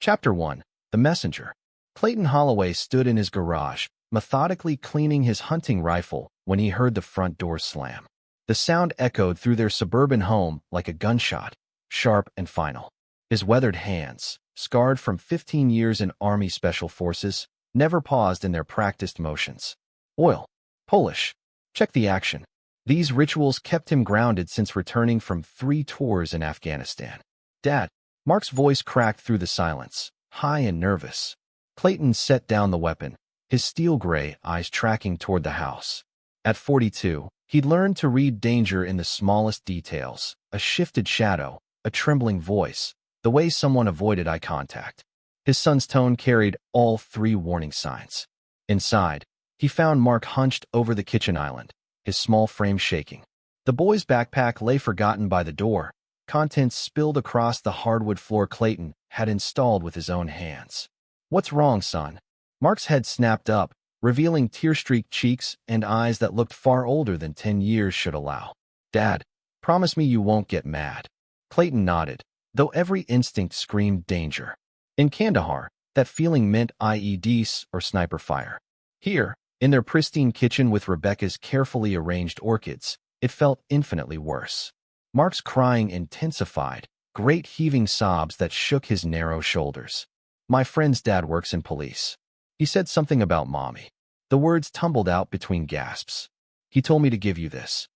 Chapter 1. The Messenger. Clayton Holloway stood in his garage, methodically cleaning his hunting rifle when he heard the front door slam. The sound echoed through their suburban home like a gunshot, sharp and final. His weathered hands, scarred from 15 years in Army Special Forces, never paused in their practiced motions. Oil. Polish. Check the action. These rituals kept him grounded since returning from 3 tours in Afghanistan. Dad. Mark's voice cracked through the silence, high and nervous. Clayton set down the weapon, his steel-gray eyes tracking toward the house. At 42, he'd learned to read danger in the smallest details, a shifted shadow, a trembling voice, the way someone avoided eye contact. His son's tone carried all 3 warning signs. Inside, he found Mark hunched over the kitchen island, his small frame shaking. The boy's backpack lay forgotten by the door, contents spilled across the hardwood floor Clayton had installed with his own hands. "What's wrong, son?" Mark's head snapped up, revealing tear-streaked cheeks and eyes that looked far older than 10 years should allow. "Dad, promise me you won't get mad." Clayton nodded, though every instinct screamed danger. In Kandahar, that feeling meant IEDs or sniper fire. Here, in their pristine kitchen with Rebecca's carefully arranged orchids, it felt infinitely worse. Mark's crying intensified, great heaving sobs that shook his narrow shoulders. "My friend's dad works in police. He said something about mommy." The words tumbled out between gasps. "He told me to give you this."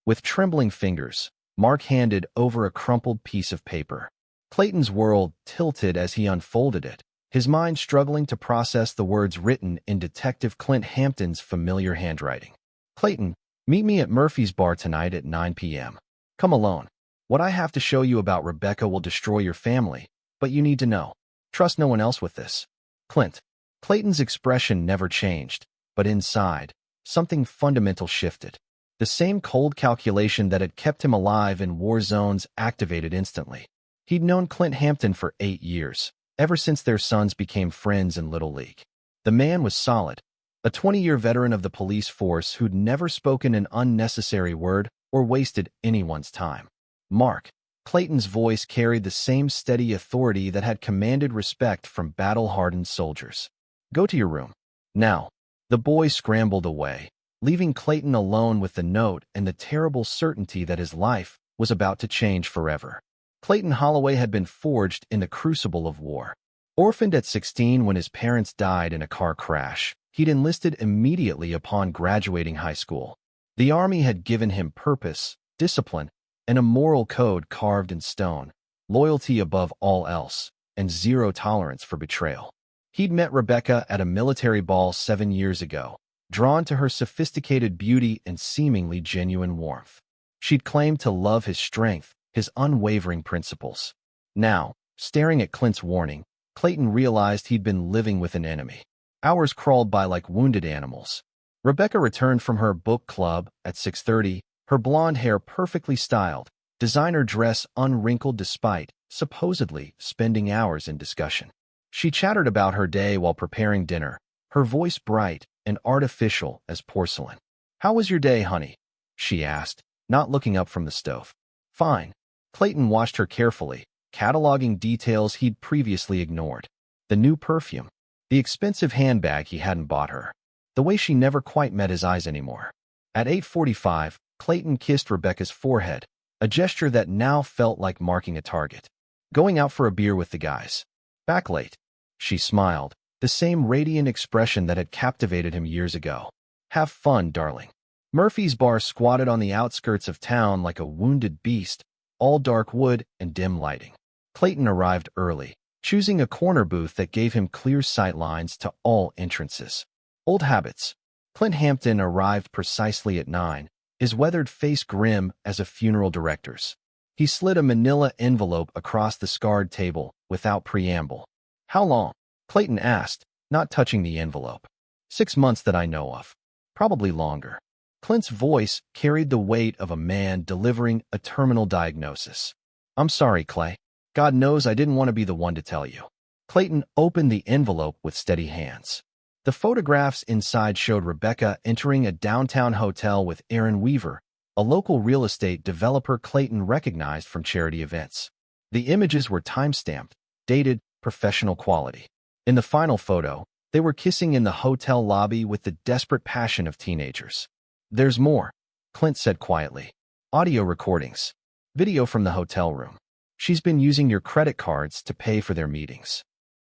With trembling fingers, Mark handed over a crumpled piece of paper. Clayton's world tilted as he unfolded it, his mind struggling to process the words written in Detective Clint Hampton's familiar handwriting. "Clayton, meet me at Murphy's Bar tonight at 9 p.m. Come alone. What I have to show you about Rebecca will destroy your family, but you need to know. Trust no one else with this. Clint." Clayton's expression never changed, but inside, something fundamental shifted. The same cold calculation that had kept him alive in war zones activated instantly. He'd known Clint Hampton for 8 years, ever since their sons became friends in Little League. The man was solid, a 20-year veteran of the police force who'd never spoken an unnecessary word or wasted anyone's time. "Mark." Clayton's voice carried the same steady authority that had commanded respect from battle-hardened soldiers. "Go to your room. Now." The boy scrambled away, leaving Clayton alone with the note and the terrible certainty that his life was about to change forever. Clayton Holloway had been forged in the crucible of war. Orphaned at 16 when his parents died in a car crash, he'd enlisted immediately upon graduating high school. The Army had given him purpose, discipline, and a moral code carved in stone, loyalty above all else, and zero tolerance for betrayal. He'd met Rebecca at a military ball 7 years ago, drawn to her sophisticated beauty and seemingly genuine warmth. She'd claimed to love his strength, his unwavering principles. Now, staring at Clint's warning, Clayton realized he'd been living with an enemy. Hours crawled by like wounded animals. Rebecca returned from her book club at 6:30, her blonde hair perfectly styled, designer dress unwrinkled despite, supposedly, spending hours in discussion. She chattered about her day while preparing dinner, her voice bright and artificial as porcelain. "How was your day, honey?" she asked, not looking up from the stove. "Fine." Clayton watched her carefully, cataloging details he'd previously ignored. The new perfume, the expensive handbag he hadn't bought her, the way she never quite met his eyes anymore. At 8:45, Clayton kissed Rebecca's forehead, a gesture that now felt like marking a target. "Going out for a beer with the guys. Back late." She smiled, the same radiant expression that had captivated him years ago. "Have fun, darling." Murphy's Bar squatted on the outskirts of town like a wounded beast, all dark wood and dim lighting. Clayton arrived early, choosing a corner booth that gave him clear sight lines to all entrances. Old habits. Clint Hampton arrived precisely at 9, his weathered face grim as a funeral director's. He slid a manila envelope across the scarred table without preamble. "How long?" Clayton asked, not touching the envelope. 6 months that I know of. Probably longer." Clint's voice carried the weight of a man delivering a terminal diagnosis. "I'm sorry, Clay. God knows I didn't want to be the one to tell you." Clayton opened the envelope with steady hands. The photographs inside showed Rebecca entering a downtown hotel with Aaron Weaver, a local real estate developer Clayton recognized from charity events. The images were time-stamped, dated professional quality. In the final photo, they were kissing in the hotel lobby with the desperate passion of teenagers. "There's more," Clint said quietly. "Audio recordings. Video from the hotel room. She's been using your credit cards to pay for their meetings."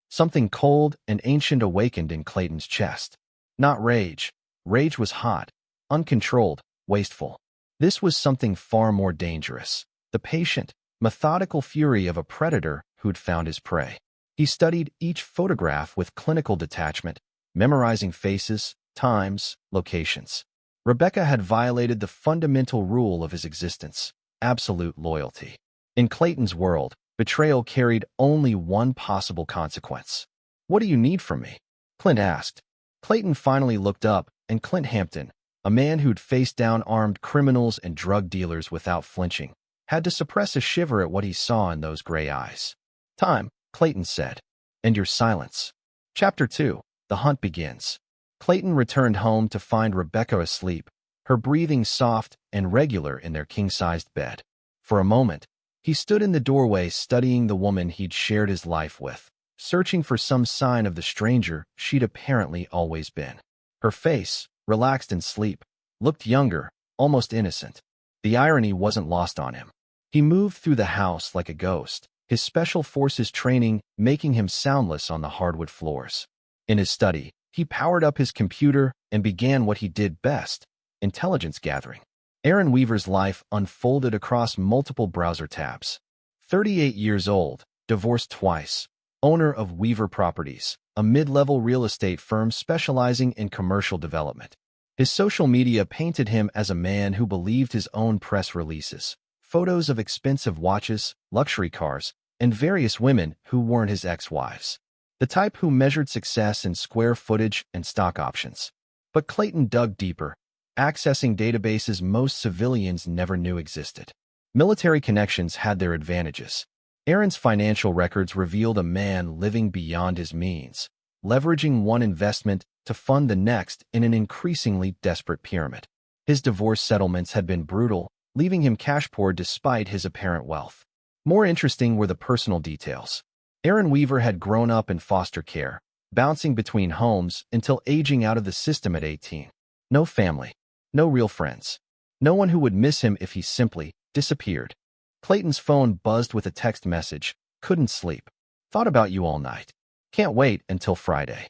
Something cold and ancient awakened in Clayton's chest. Not rage. Rage was hot, uncontrolled, wasteful. This was something far more dangerous. The patient, methodical fury of a predator who'd found his prey. He studied each photograph with clinical detachment, memorizing faces, times, locations. Rebecca had violated the fundamental rule of his existence: absolute loyalty. In Clayton's world, betrayal carried only one possible consequence. "What do you need from me?" Clint asked. Clayton finally looked up, and Clint Hampton, a man who'd faced down armed criminals and drug dealers without flinching, had to suppress a shiver at what he saw in those gray eyes. "Time," Clayton said. "And your silence." Chapter 2. The hunt begins. Clayton returned home to find Rebecca asleep, her breathing soft and regular in their king-sized bed. For a moment, he stood in the doorway studying the woman he'd shared his life with, searching for some sign of the stranger she'd apparently always been. Her face, relaxed in sleep, looked younger, almost innocent. The irony wasn't lost on him. He moved through the house like a ghost, his special forces training making him soundless on the hardwood floors. In his study, he powered up his computer and began what he did best: intelligence gathering. Aaron Weaver's life unfolded across multiple browser tabs. 38 years old, divorced twice, owner of Weaver Properties, a mid-level real estate firm specializing in commercial development. His social media painted him as a man who believed his own press releases, photos of expensive watches, luxury cars, and various women who weren't his ex-wives. The type who measured success in square footage and stock options. But Clayton dug deeper, accessing databases most civilians never knew existed. Military connections had their advantages. Aaron's financial records revealed a man living beyond his means, leveraging one investment to fund the next in an increasingly desperate pyramid. His divorce settlements had been brutal, leaving him cash poor despite his apparent wealth. More interesting were the personal details. Aaron Weaver had grown up in foster care, bouncing between homes until aging out of the system at 18. No family, no real friends, no one who would miss him if he simply disappeared. Clayton's phone buzzed with a text message. "Couldn't sleep. Thought about you all night. Can't wait until Friday."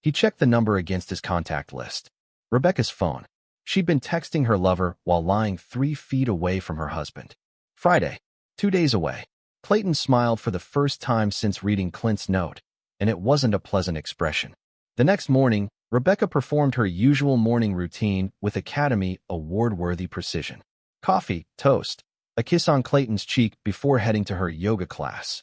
He checked the number against his contact list. Rebecca's phone. She'd been texting her lover while lying 3 feet away from her husband. Friday, 2 days away. Clayton smiled for the first time since reading Clint's note, and it wasn't a pleasant expression. The next morning, Rebecca performed her usual morning routine with Academy Award-worthy precision. Coffee, toast, a kiss on Clayton's cheek before heading to her yoga class.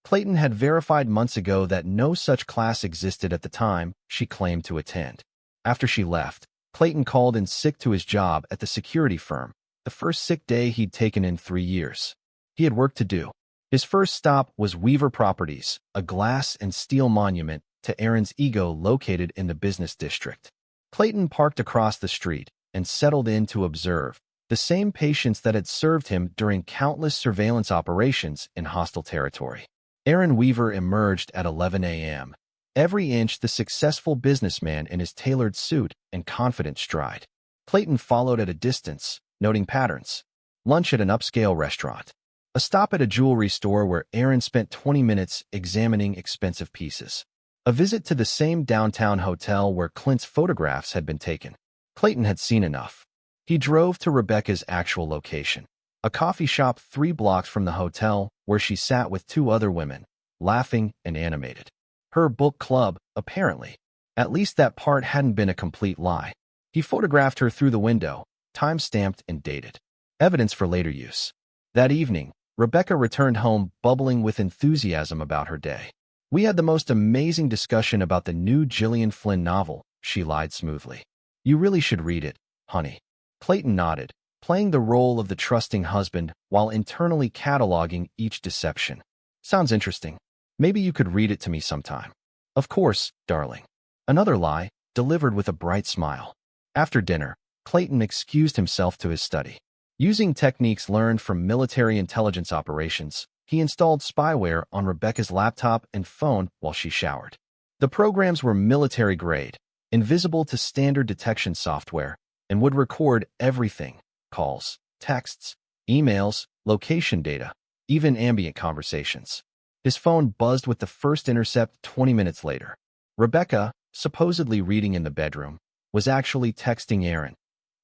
Clayton had verified months ago that no such class existed at the time she claimed to attend. After she left, Clayton called in sick to his job at the security firm, the first sick day he'd taken in 3 years. He had work to do. His first stop was Weaver Properties, a glass and steel monument to Aaron's ego located in the business district. Clayton parked across the street and settled in to observe, the same patience that had served him during countless surveillance operations in hostile territory. Aaron Weaver emerged at 11 a.m., every inch the successful businessman in his tailored suit and confident stride. Clayton followed at a distance, noting patterns. Lunch at an upscale restaurant. A stop at a jewelry store where Aaron spent 20 minutes examining expensive pieces. A visit to the same downtown hotel where Clint's photographs had been taken. Clayton had seen enough. He drove to Rebecca's actual location, a coffee shop 3 blocks from the hotel where she sat with 2 other women, laughing and animated. Her book club, apparently. At least that part hadn't been a complete lie. He photographed her through the window, time-stamped and dated. Evidence for later use. That evening, Rebecca returned home bubbling with enthusiasm about her day. "We had the most amazing discussion about the new Gillian Flynn novel," she lied smoothly. "You really should read it, honey." Clayton nodded, playing the role of the trusting husband while internally cataloging each deception. "Sounds interesting. Maybe you could read it to me sometime." "Of course, darling." Another lie, delivered with a bright smile. After dinner, Clayton excused himself to his study. Using techniques learned from military intelligence operations, He installed spyware on Rebecca's laptop and phone while she showered. The programs were military-grade, invisible to standard detection software, and would record everything: calls, texts, emails, location data, even ambient conversations. His phone buzzed with the first intercept 20 minutes later. Rebecca, supposedly reading in the bedroom, was actually texting Aaron.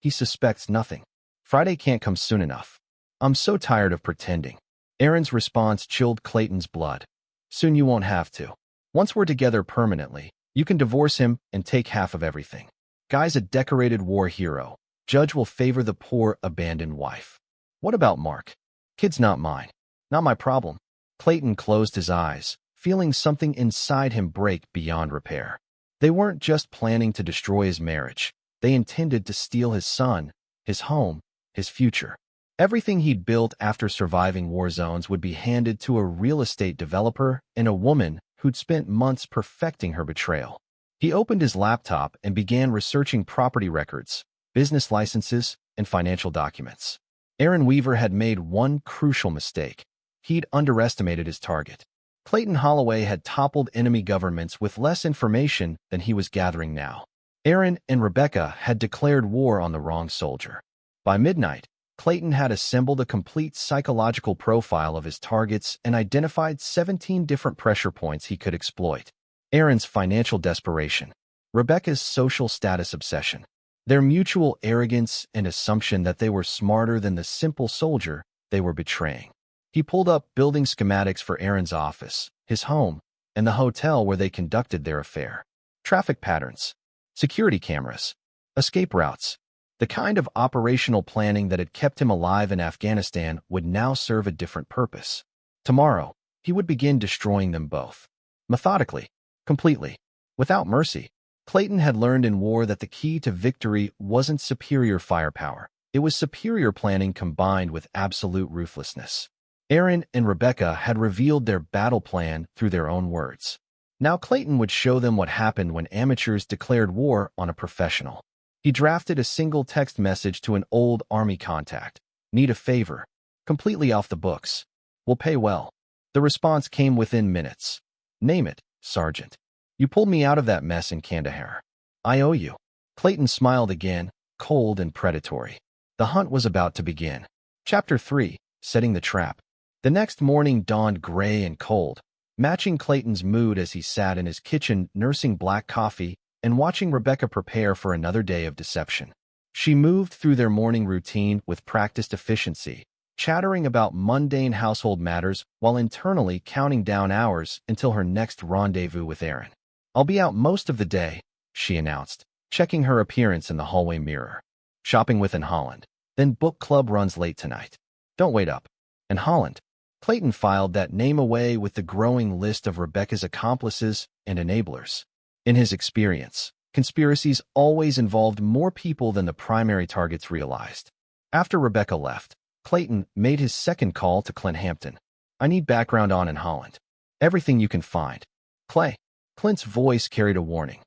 He suspects nothing. Friday can't come soon enough. I'm so tired of pretending. Aaron's response chilled Clayton's blood. Soon you won't have to. Once we're together permanently, you can divorce him and take half of everything. Guy's a decorated war hero. Judge will favor the poor, abandoned wife. What about Mark? Kid's not mine. Not my problem. Clayton closed his eyes, feeling something inside him break beyond repair. They weren't just planning to destroy his marriage. They intended to steal his son, his home, his future. Everything he'd built after surviving war zones would be handed to a real estate developer and a woman who'd spent months perfecting her betrayal. He opened his laptop and began researching property records, business licenses, and financial documents. Aaron Weaver had made one crucial mistake. He'd underestimated his target. Clayton Holloway had toppled enemy governments with less information than he was gathering now. Aaron and Rebecca had declared war on the wrong soldier. By midnight, Clayton had assembled a complete psychological profile of his targets and identified 17 different pressure points he could exploit. Aaron's financial desperation, Rebecca's social status obsession, their mutual arrogance and assumption that they were smarter than the simple soldier they were betraying. He pulled up building schematics for Aaron's office, his home, and the hotel where they conducted their affair. Traffic patterns, security cameras, escape routes. The kind of operational planning that had kept him alive in Afghanistan would now serve a different purpose. Tomorrow, he would begin destroying them both. Methodically, completely, without mercy. Clayton had learned in war that the key to victory wasn't superior firepower. It was superior planning combined with absolute ruthlessness. Aaron and Rebecca had revealed their battle plan through their own words. Now Clayton would show them what happened when amateurs declared war on a professional. He drafted a single text message to an old Army contact. Need a favor. Completely off the books. Will pay well. The response came within minutes. Name it, Sergeant. You pulled me out of that mess in Kandahar. I owe you. Clayton smiled again, cold and predatory. The hunt was about to begin. Chapter 3, Setting the Trap. The next morning dawned gray and cold, matching Clayton's mood as he sat in his kitchen nursing black coffee and watching Rebecca prepare for another day of deception. She moved through their morning routine with practiced efficiency, chattering about mundane household matters while internally counting down hours until her next rendezvous with Aaron. I'll be out most of the day, she announced, checking her appearance in the hallway mirror. Shopping with in Holland. Then book club runs late tonight. Don't wait up. In Holland. Clayton filed that name away with the growing list of Rebecca's accomplices and enablers. In his experience, conspiracies always involved more people than the primary targets realized. After Rebecca left, Clayton made his second call to Clint Hampton. I need background on in Holland. Everything you can find. Clay. Clint's voice carried a warning.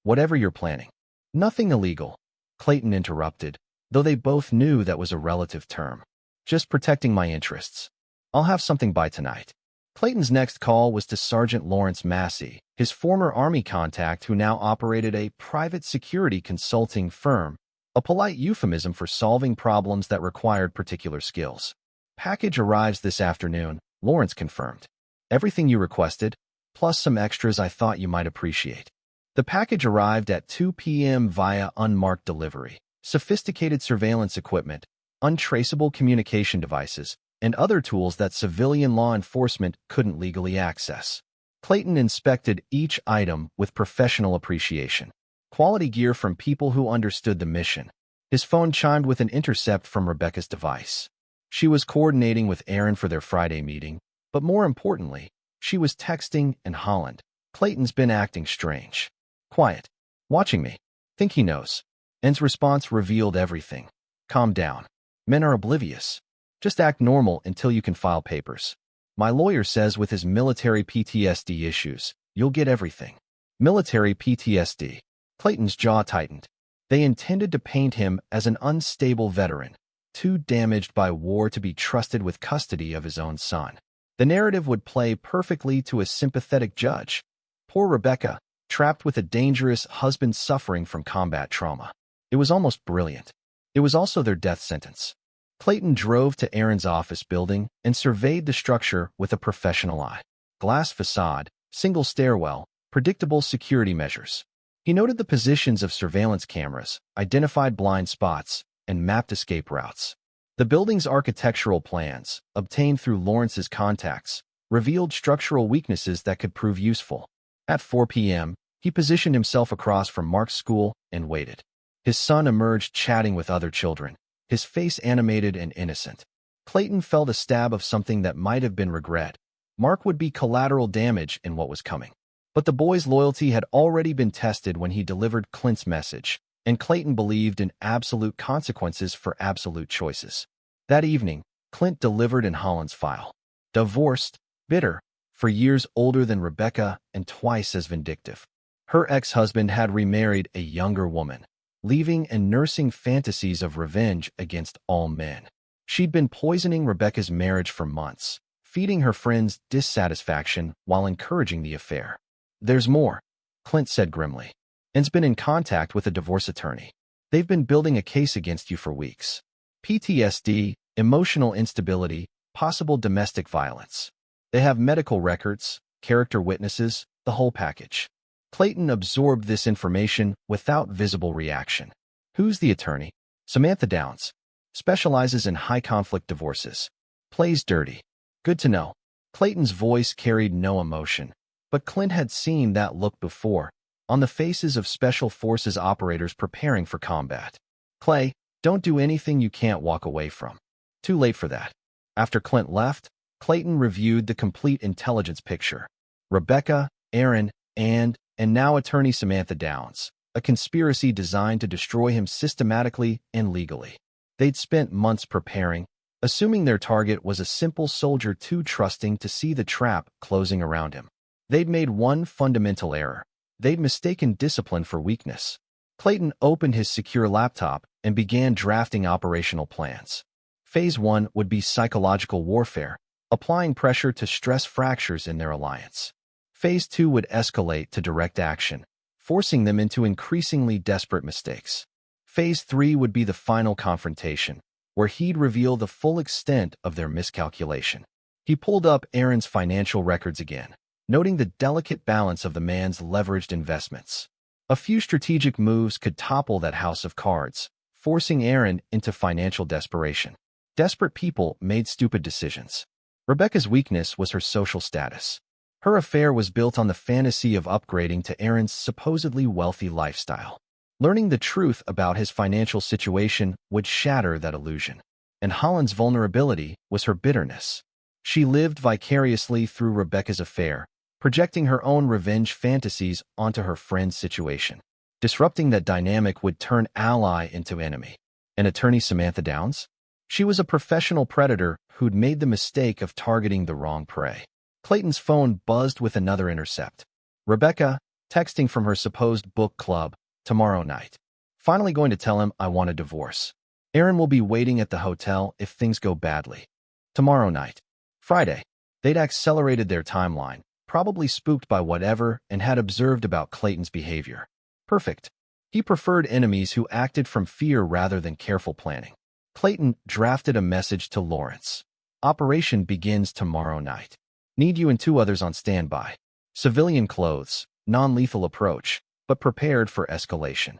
Whatever you're planning. Nothing illegal. Clayton interrupted, though they both knew that was a relative term. Just protecting my interests. I'll have something by tonight. Clayton's next call was to Sergeant Lawrence Massey, his former Army contact who now operated a private security consulting firm, a polite euphemism for solving problems that required particular skills. Package arrives this afternoon, Lawrence confirmed. Everything you requested, plus some extras I thought you might appreciate. The package arrived at 2 p.m. via unmarked delivery. Sophisticated surveillance equipment, untraceable communication devices, and other tools that civilian law enforcement couldn't legally access. Clayton inspected each item with professional appreciation. Quality gear from people who understood the mission. His phone chimed with an intercept from Rebecca's device. She was coordinating with Aaron for their Friday meeting, but more importantly, she was texting in Holland. Clayton's been acting strange. Quiet. Watching me. Think he knows. N's response revealed everything. Calm down. Men are oblivious. Just act normal until you can file papers. My lawyer says with his military PTSD issues, you'll get everything. Military PTSD. Clayton's jaw tightened. They intended to paint him as an unstable veteran, too damaged by war to be trusted with custody of his own son. The narrative would play perfectly to a sympathetic judge. Poor Rebecca, trapped with a dangerous husband suffering from combat trauma. It was almost brilliant. It was also their death sentence. Clayton drove to Aaron's office building and surveyed the structure with a professional eye. Glass facade, single stairwell, predictable security measures. He noted the positions of surveillance cameras, identified blind spots, and mapped escape routes. The building's architectural plans, obtained through Lawrence's contacts, revealed structural weaknesses that could prove useful. At 4 p.m., he positioned himself across from Mark's school and waited. His son emerged chatting with other children, his face animated and innocent. Clayton felt a stab of something that might have been regret. Mark would be collateral damage in what was coming. But the boy's loyalty had already been tested when he delivered Clint's message, and Clayton believed in absolute consequences for absolute choices. That evening, Clint delivered in Holland's file. Divorced, bitter, for years older than Rebecca and twice as vindictive. Her ex-husband had remarried a younger woman, leaving and nursing fantasies of revenge against all men. She'd been poisoning Rebecca's marriage for months, feeding her friends dissatisfaction while encouraging the affair. There's more, Clint said grimly. And's been in contact with a divorce attorney. They've been building a case against you for weeks. PTSD, emotional instability, possible domestic violence. They have medical records, character witnesses, the whole package. Clayton absorbed this information without visible reaction. Who's the attorney? Samantha Downs. Specializes in high-conflict divorces. Plays dirty. Good to know. Clayton's voice carried no emotion, but Clint had seen that look before, on the faces of Special Forces operators preparing for combat. Clay, don't do anything you can't walk away from. Too late for that. After Clint left, Clayton reviewed the complete intelligence picture. Rebecca, Aaron, and now attorney Samantha Downs, a conspiracy designed to destroy him systematically and legally. They'd spent months preparing, assuming their target was a simple soldier too trusting to see the trap closing around him. They'd made one fundamental error. They'd mistaken discipline for weakness. Clayton opened his secure laptop and began drafting operational plans. Phase 1 would be psychological warfare, applying pressure to stress fractures in their alliance. Phase 2 would escalate to direct action, forcing them into increasingly desperate mistakes. Phase 3 would be the final confrontation, where he'd reveal the full extent of their miscalculation. He pulled up Aaron's financial records again, noting the delicate balance of the man's leveraged investments. A few strategic moves could topple that house of cards, forcing Aaron into financial desperation. Desperate people made stupid decisions. Rebecca's weakness was her social status. Her affair was built on the fantasy of upgrading to Aaron's supposedly wealthy lifestyle. Learning the truth about his financial situation would shatter that illusion. And Holland's vulnerability was her bitterness. She lived vicariously through Rebecca's affair, projecting her own revenge fantasies onto her friend's situation. Disrupting that dynamic would turn ally into enemy. And attorney Samantha Downs? She was a professional predator who'd made the mistake of targeting the wrong prey. Clayton's phone buzzed with another intercept. Rebecca, texting from her supposed book club, tomorrow night. Finally going to tell him I want a divorce. Aaron will be waiting at the hotel if things go badly. Tomorrow night. Friday. They'd accelerated their timeline, probably spooked by whatever and had observed about Clayton's behavior. Perfect. He preferred enemies who acted from fear rather than careful planning. Clayton drafted a message to Lawrence. Operation begins tomorrow night. Need you and 2 others on standby. Civilian clothes, non-lethal approach, but prepared for escalation.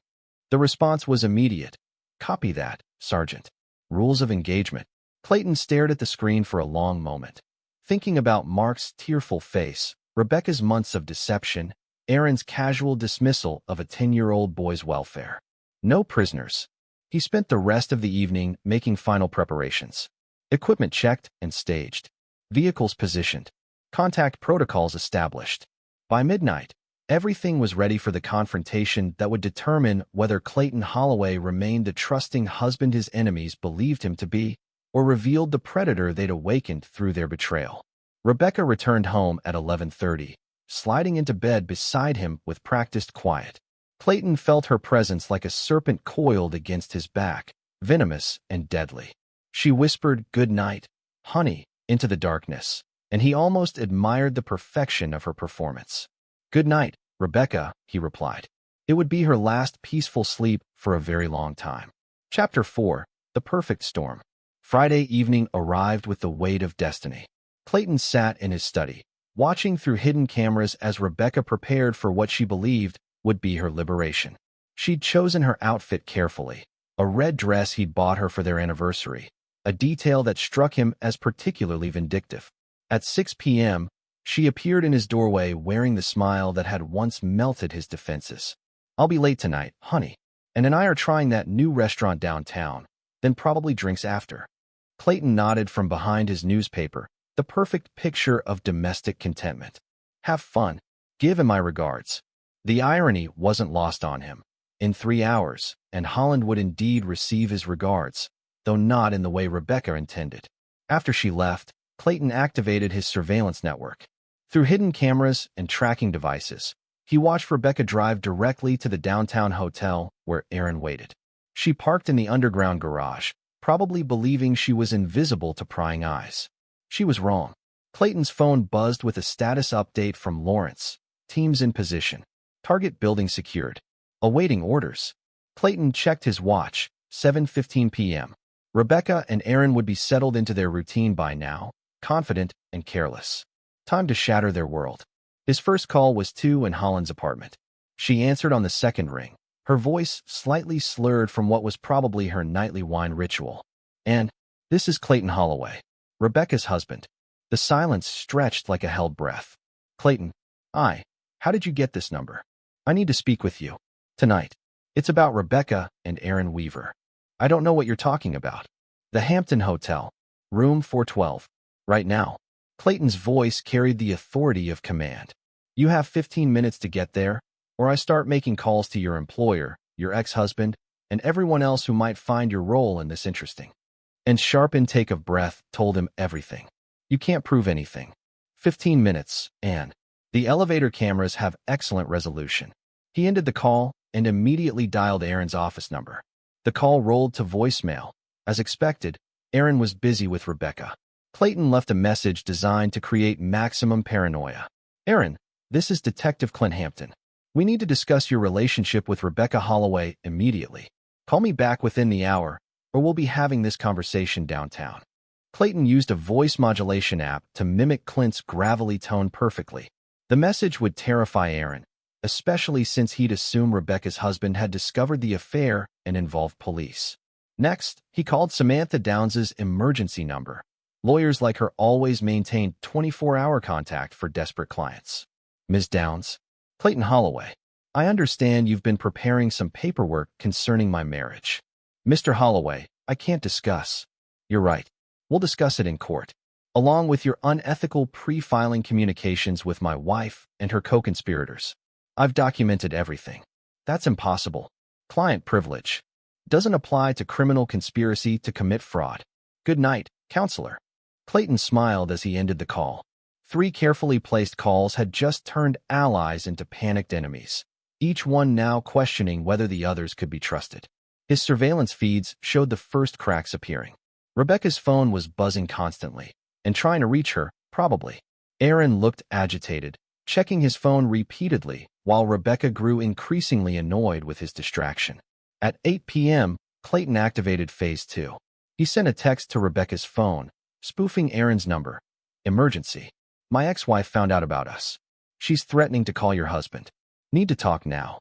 The response was immediate. Copy that, Sergeant. Rules of engagement. Clayton stared at the screen for a long moment, thinking about Mark's tearful face, Rebecca's months of deception, Aaron's casual dismissal of a 10-year-old boy's welfare. No prisoners. He spent the rest of the evening making final preparations. Equipment checked and staged. Vehicles positioned. Contact protocols established. By midnight, everything was ready for the confrontation that would determine whether Clayton Holloway remained the trusting husband his enemies believed him to be, or revealed the predator they'd awakened through their betrayal. Rebecca returned home at 11:30, sliding into bed beside him with practiced quiet. Clayton felt her presence like a serpent coiled against his back, venomous and deadly. She whispered, "Good night, honey," into the darkness. and he almost admired the perfection of her performance. "Good night, Rebecca," he replied. It would be her last peaceful sleep for a very long time. Chapter 4. The Perfect Storm. Friday evening arrived with the weight of destiny. Clayton sat in his study, watching through hidden cameras as Rebecca prepared for what she believed would be her liberation. She'd chosen her outfit carefully, a red dress he'd bought her for their anniversary, a detail that struck him as particularly vindictive. At 6 p.m., she appeared in his doorway wearing the smile that had once melted his defenses. "I'll be late tonight, honey, and I are trying that new restaurant downtown, then probably drinks after." Clayton nodded from behind his newspaper, the perfect picture of domestic contentment. "Have fun. Give him my regards." The irony wasn't lost on him. In 3 hours, and Holland would indeed receive his regards, though not in the way Rebecca intended. After she left, Clayton activated his surveillance network. Through hidden cameras and tracking devices, he watched Rebecca drive directly to the downtown hotel where Aaron waited. She parked in the underground garage, probably believing she was invisible to prying eyes. She was wrong. Clayton's phone buzzed with a status update from Lawrence. "Teams in position. Target building secured. Awaiting orders." Clayton checked his watch, 7:15 p.m. Rebecca and Aaron would be settled into their routine by now, confident and careless. Time to shatter their world. His first call was to in Holland's apartment. She answered on the second ring, her voice slightly slurred from what was probably her nightly wine ritual. "And this is Clayton Holloway, Rebecca's husband." The silence stretched like a held breath. "Clayton, how did you get this number? I need to speak with you. Tonight. It's about Rebecca and Aaron Weaver." "I don't know what you're talking about." "The Hampton Hotel. Room 412. Right now." Clayton's voice carried the authority of command. "You have 15 minutes to get there, or I start making calls to your employer, your ex-husband, and everyone else who might find your role in this interesting." And sharp intake of breath told him everything. "You can't prove anything." 15 minutes, and the elevator cameras have excellent resolution. He ended the call and immediately dialed Aaron's office number. The call rolled to voicemail. As expected, Aaron was busy with Rebecca. Clayton left a message designed to create maximum paranoia. "Aaron, this is Detective Clint Hampton. We need to discuss your relationship with Rebecca Holloway immediately. Call me back within the hour, or we'll be having this conversation downtown." Clayton used a voice modulation app to mimic Clint's gravelly tone perfectly. The message would terrify Aaron, especially since he'd assumed Rebecca's husband had discovered the affair and involved police. Next, he called Samantha Downs' emergency number. Lawyers like her always maintained 24-hour contact for desperate clients. "Ms. Downs, Clayton Holloway. I understand you've been preparing some paperwork concerning my marriage." "Mr. Holloway, I can't discuss." "You're right. We'll discuss it in court, along with your unethical pre-filing communications with my wife and her co-conspirators. I've documented everything." "That's impossible. Client privilege doesn't apply to criminal conspiracy to commit fraud." "Good night, counselor." Clayton smiled as he ended the call. 3 carefully placed calls had just turned allies into panicked enemies, each one now questioning whether the others could be trusted. His surveillance feeds showed the first cracks appearing. Rebecca's phone was buzzing constantly, and trying to reach her, probably. Aaron looked agitated, checking his phone repeatedly, while Rebecca grew increasingly annoyed with his distraction. At 8 p.m., Clayton activated Phase 2. He sent a text to Rebecca's phone, spoofing Aaron's number. "Emergency. My ex-wife found out about us. She's threatening to call your husband. Need to talk now."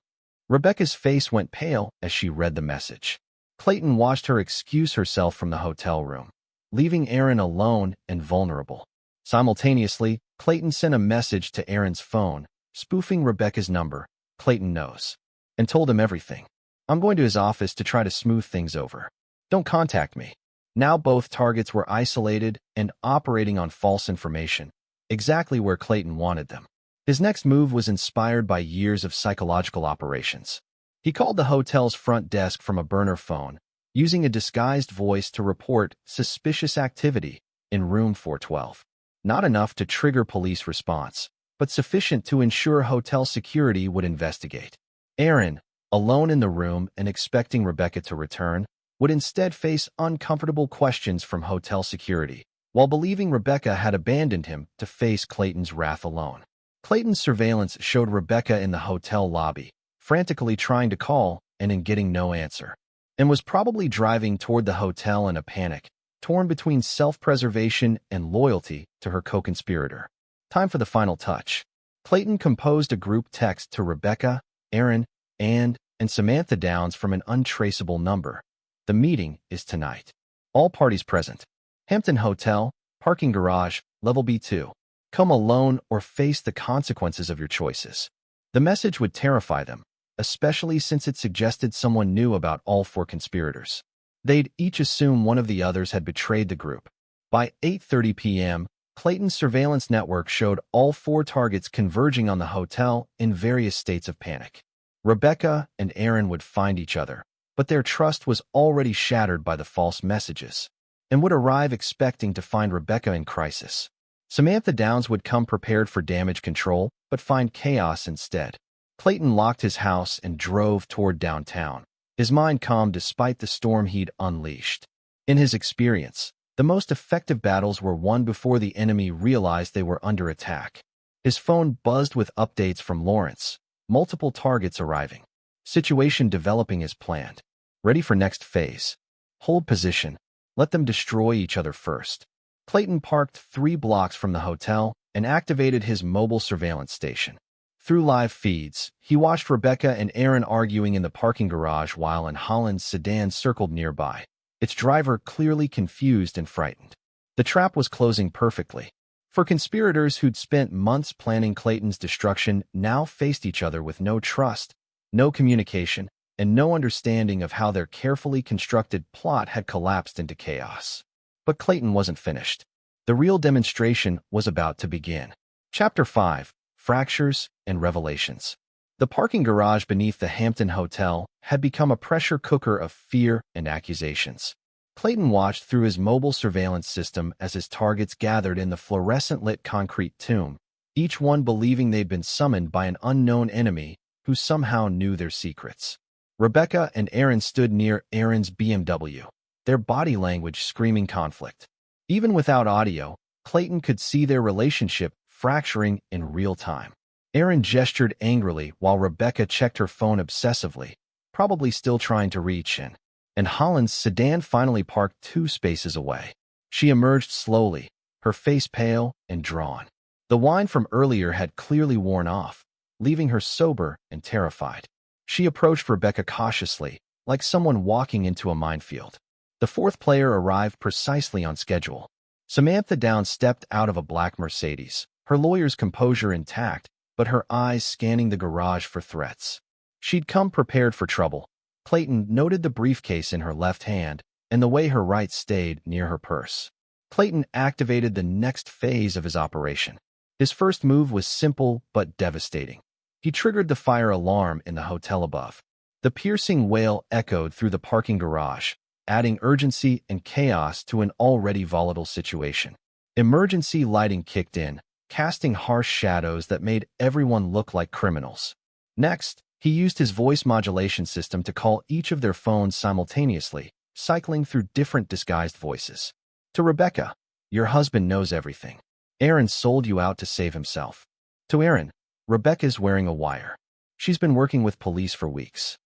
Rebecca's face went pale as she read the message. Clayton watched her excuse herself from the hotel room, leaving Aaron alone and vulnerable. Simultaneously, Clayton sent a message to Aaron's phone, spoofing Rebecca's number. "Clayton knows," and told him everything. "I'm going to his office to try to smooth things over. Don't contact me." Now both targets were isolated and operating on false information, exactly where Clayton wanted them. His next move was inspired by years of psychological operations. He called the hotel's front desk from a burner phone, using a disguised voice to report suspicious activity in room 412. Not enough to trigger police response, but sufficient to ensure hotel security would investigate. Aaron, alone in the room and expecting Rebecca to return, would instead face uncomfortable questions from hotel security. while believing Rebecca had abandoned him to face Clayton's wrath alone. Clayton's surveillance showed Rebecca in the hotel lobby, frantically trying to call and getting no answer, and was probably driving toward the hotel in a panic, torn between self-preservation and loyalty to her co-conspirator. Time for the final touch. Clayton composed a group text to Rebecca, Aaron, and Samantha Downs from an untraceable number. The meeting is tonight. All parties present. Hampton Hotel, parking garage, level B2. Come alone or face the consequences of your choices. The message would terrify them, especially since it suggested someone knew about all four conspirators. They'd each assume one of the others had betrayed the group. By 8:30 p.m., Clayton's surveillance network showed all four targets converging on the hotel in various states of panic. Rebecca and Aaron would find each other, but their trust was already shattered by the false messages, and would arrive expecting to find Rebecca in crisis. Samantha Downs would come prepared for damage control, but find chaos instead. Clayton locked his house and drove toward downtown, his mind calm despite the storm he'd unleashed. In his experience, the most effective battles were won before the enemy realized they were under attack. His phone buzzed with updates from Lawrence, multiple targets arriving. Situation developing as planned. Ready for next phase. Hold position. Let them destroy each other first. Clayton parked 3 blocks from the hotel and activated his mobile surveillance station. Through live feeds, he watched Rebecca and Aaron arguing in the parking garage while an Holland's sedan circled nearby, its driver clearly confused and frightened. The trap was closing perfectly. For conspirators who'd spent months planning Clayton's destruction now faced each other with no trust, no communication, and no understanding of how their carefully constructed plot had collapsed into chaos. But Clayton wasn't finished. The real demonstration was about to begin. Chapter 5. Fractures and Revelations. The parking garage beneath the Hampton Hotel had become a pressure cooker of fear and accusations. Clayton watched through his mobile surveillance system as his targets gathered in the fluorescent-lit concrete tomb, each one believing they'd been summoned by an unknown enemy who somehow knew their secrets. Rebecca and Aaron stood near Aaron's BMW, their body language screaming conflict. Even without audio, Clayton could see their relationship fracturing in real time. Aaron gestured angrily while Rebecca checked her phone obsessively, probably still trying to reach in. And Holland's sedan finally parked 2 spaces away. She emerged slowly, her face pale and drawn. The wine from earlier had clearly worn off, leaving her sober and terrified. She approached Rebecca cautiously, like someone walking into a minefield. The 4th player arrived precisely on schedule. Samantha Downs stepped out of a black Mercedes, her lawyer's composure intact, but her eyes scanning the garage for threats. She'd come prepared for trouble. Clayton noted the briefcase in her left hand and the way her right stayed near her purse. Clayton activated the next phase of his operation. His first move was simple but devastating. He triggered the fire alarm in the hotel above. The piercing wail echoed through the parking garage, adding urgency and chaos to an already volatile situation. Emergency lighting kicked in, casting harsh shadows that made everyone look like criminals. Next, he used his voice modulation system to call each of their phones simultaneously, cycling through different disguised voices. To Rebecca, "Your husband knows everything. Aaron sold you out to save himself." To Aaron, "Rebecca's wearing a wire. She's been working with police for weeks."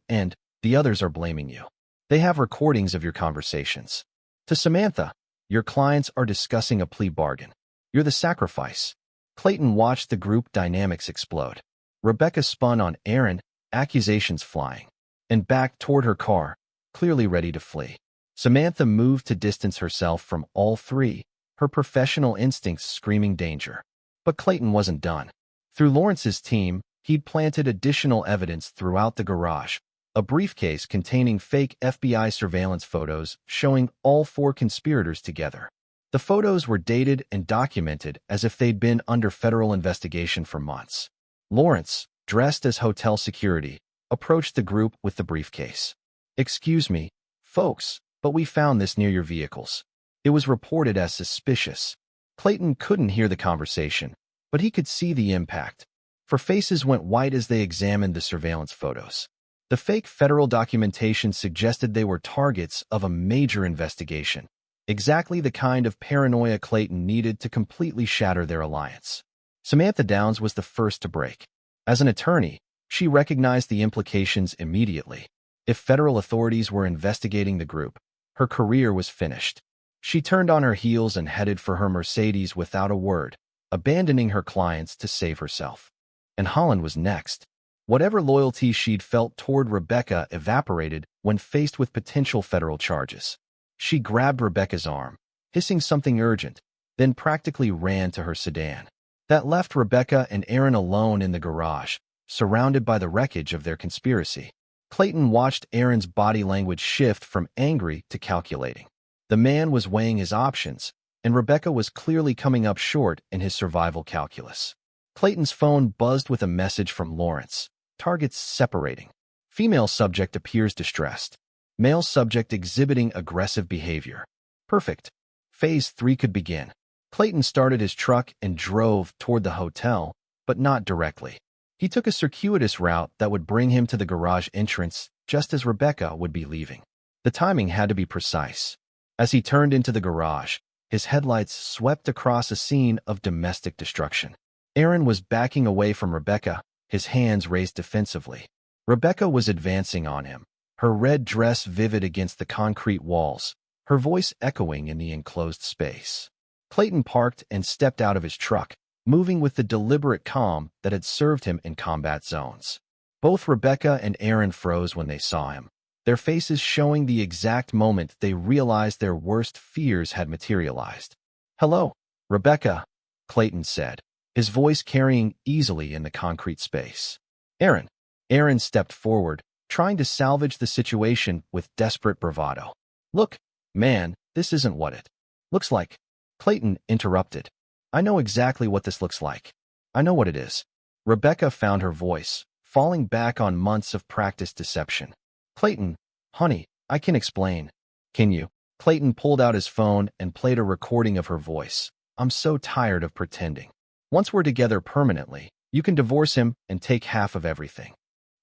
And the others are blaming you. They have recordings of your conversations. To Samantha, "Your clients are discussing a plea bargain. You're the sacrifice." Clayton watched the group dynamics explode. Rebecca spun on Aaron, accusations flying, and backed toward her car, clearly ready to flee. Samantha moved to distance herself from all 3, her professional instincts screaming danger. But Clayton wasn't done. Through Lawrence's team, he'd planted additional evidence throughout the garage, a briefcase containing fake FBI surveillance photos showing all 4 conspirators together. The photos were dated and documented as if they'd been under federal investigation for months. Lawrence, dressed as hotel security, approached the group with the briefcase. "Excuse me, folks, but we found this near your vehicles. It was reported as suspicious." Clayton couldn't hear the conversation, but he could see the impact. For faces went white as they examined the surveillance photos. The fake federal documentation suggested they were targets of a major investigation. Exactly the kind of paranoia Clayton needed to completely shatter their alliance. Samantha Downs was the first to break. As an attorney, she recognized the implications immediately. If federal authorities were investigating the group, her career was finished. She turned on her heels and headed for her Mercedes without a word, abandoning her clients to save herself. And Holland was next. Whatever loyalty she'd felt toward Rebecca evaporated when faced with potential federal charges. She grabbed Rebecca's arm, hissing something urgent, then practically ran to her sedan. That left Rebecca and Aaron alone in the garage, surrounded by the wreckage of their conspiracy. Clayton watched Aaron's body language shift from angry to calculating. The man was weighing his options, and Rebecca was clearly coming up short in his survival calculus. Clayton's phone buzzed with a message from Lawrence. Targets separating. Female subject appears distressed. Male subject exhibiting aggressive behavior. Perfect. Phase 3 could begin. Clayton started his truck and drove toward the hotel, but not directly. He took a circuitous route that would bring him to the garage entrance just as Rebecca would be leaving. The timing had to be precise. As he turned into the garage, his headlights swept across a scene of domestic destruction. Aaron was backing away from Rebecca, his hands raised defensively. Rebecca was advancing on him, her red dress vivid against the concrete walls, her voice echoing in the enclosed space. Clayton parked and stepped out of his truck, moving with the deliberate calm that had served him in combat zones. Both Rebecca and Aaron froze when they saw him, their faces showing the exact moment they realized their worst fears had materialized. "Hello, Rebecca," Clayton said, his voice carrying easily in the concrete space. "Aaron." Aaron stepped forward, trying to salvage the situation with desperate bravado. "Look, man, this isn't what it looks like." Clayton interrupted. "I know exactly what this looks like. I know what it is." Rebecca found her voice, falling back on months of practiced deception. "Clayton, honey, I can explain." "Can you?" Clayton pulled out his phone and played a recording of her voice. "I'm so tired of pretending. Once we're together permanently, you can divorce him and take half of everything."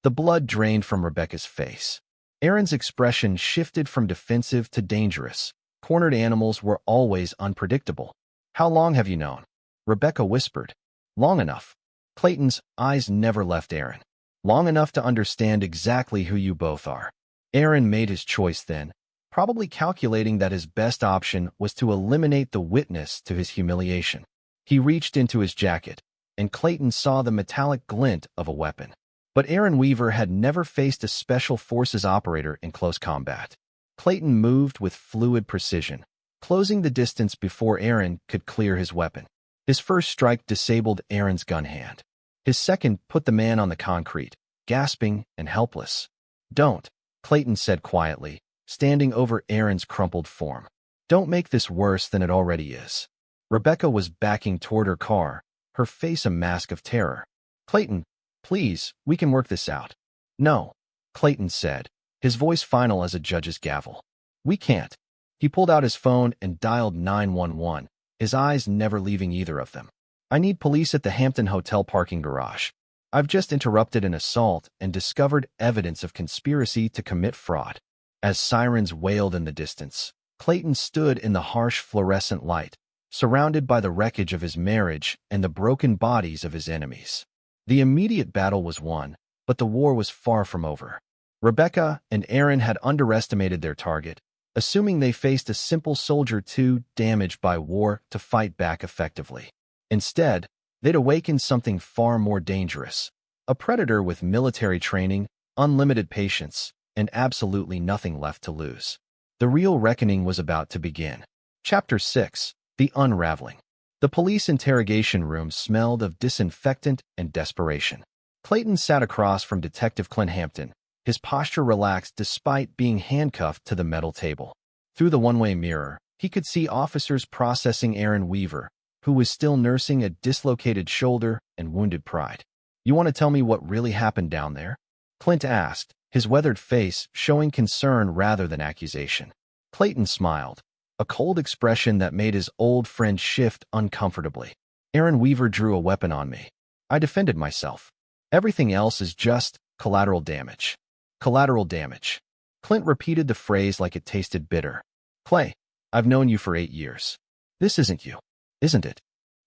The blood drained from Rebecca's face. Aaron's expression shifted from defensive to dangerous. Cornered animals were always unpredictable. "How long have you known?" Rebecca whispered. "Long enough." Clayton's eyes never left Aaron. "Long enough to understand exactly who you both are." Aaron made his choice then, probably calculating that his best option was to eliminate the witness to his humiliation. He reached into his jacket, and Clayton saw the metallic glint of a weapon. But Aaron Weaver had never faced a special forces operator in close combat. Clayton moved with fluid precision, closing the distance before Aaron could clear his weapon. His first strike disabled Aaron's gun hand. His second put the man on the concrete, gasping and helpless. "Don't," Clayton said quietly, standing over Aaron's crumpled form. "Don't make this worse than it already is." Rebecca was backing toward her car, her face a mask of terror. "Clayton, please, we can work this out." "No," Clayton said, his voice final as a judge's gavel. "We can't." He pulled out his phone and dialed 911, his eyes never leaving either of them. "I need police at the Hampton Hotel parking garage. I've just interrupted an assault and discovered evidence of conspiracy to commit fraud." As sirens wailed in the distance, Clayton stood in the harsh fluorescent light, surrounded by the wreckage of his marriage and the broken bodies of his enemies. The immediate battle was won, but the war was far from over. Rebecca and Aaron had underestimated their target, assuming they faced a simple soldier too damaged by war to fight back effectively. Instead, they'd awakened something far more dangerous, a predator with military training, unlimited patience, and absolutely nothing left to lose. The real reckoning was about to begin. Chapter 6: The Unraveling. The police interrogation room smelled of disinfectant and desperation. Clayton sat across from Detective Clint Hampton, his posture relaxed despite being handcuffed to the metal table. Through the one-way mirror, he could see officers processing Aaron Weaver, who was still nursing a dislocated shoulder and wounded pride. "You want to tell me what really happened down there?" Clint asked, his weathered face showing concern rather than accusation. Clayton smiled, a cold expression that made his old friend shift uncomfortably. "Aaron Weaver drew a weapon on me. I defended myself. Everything else is just collateral damage." "Collateral damage." Clint repeated the phrase like it tasted bitter. "Clay, I've known you for 8 years. This isn't you, isn't it?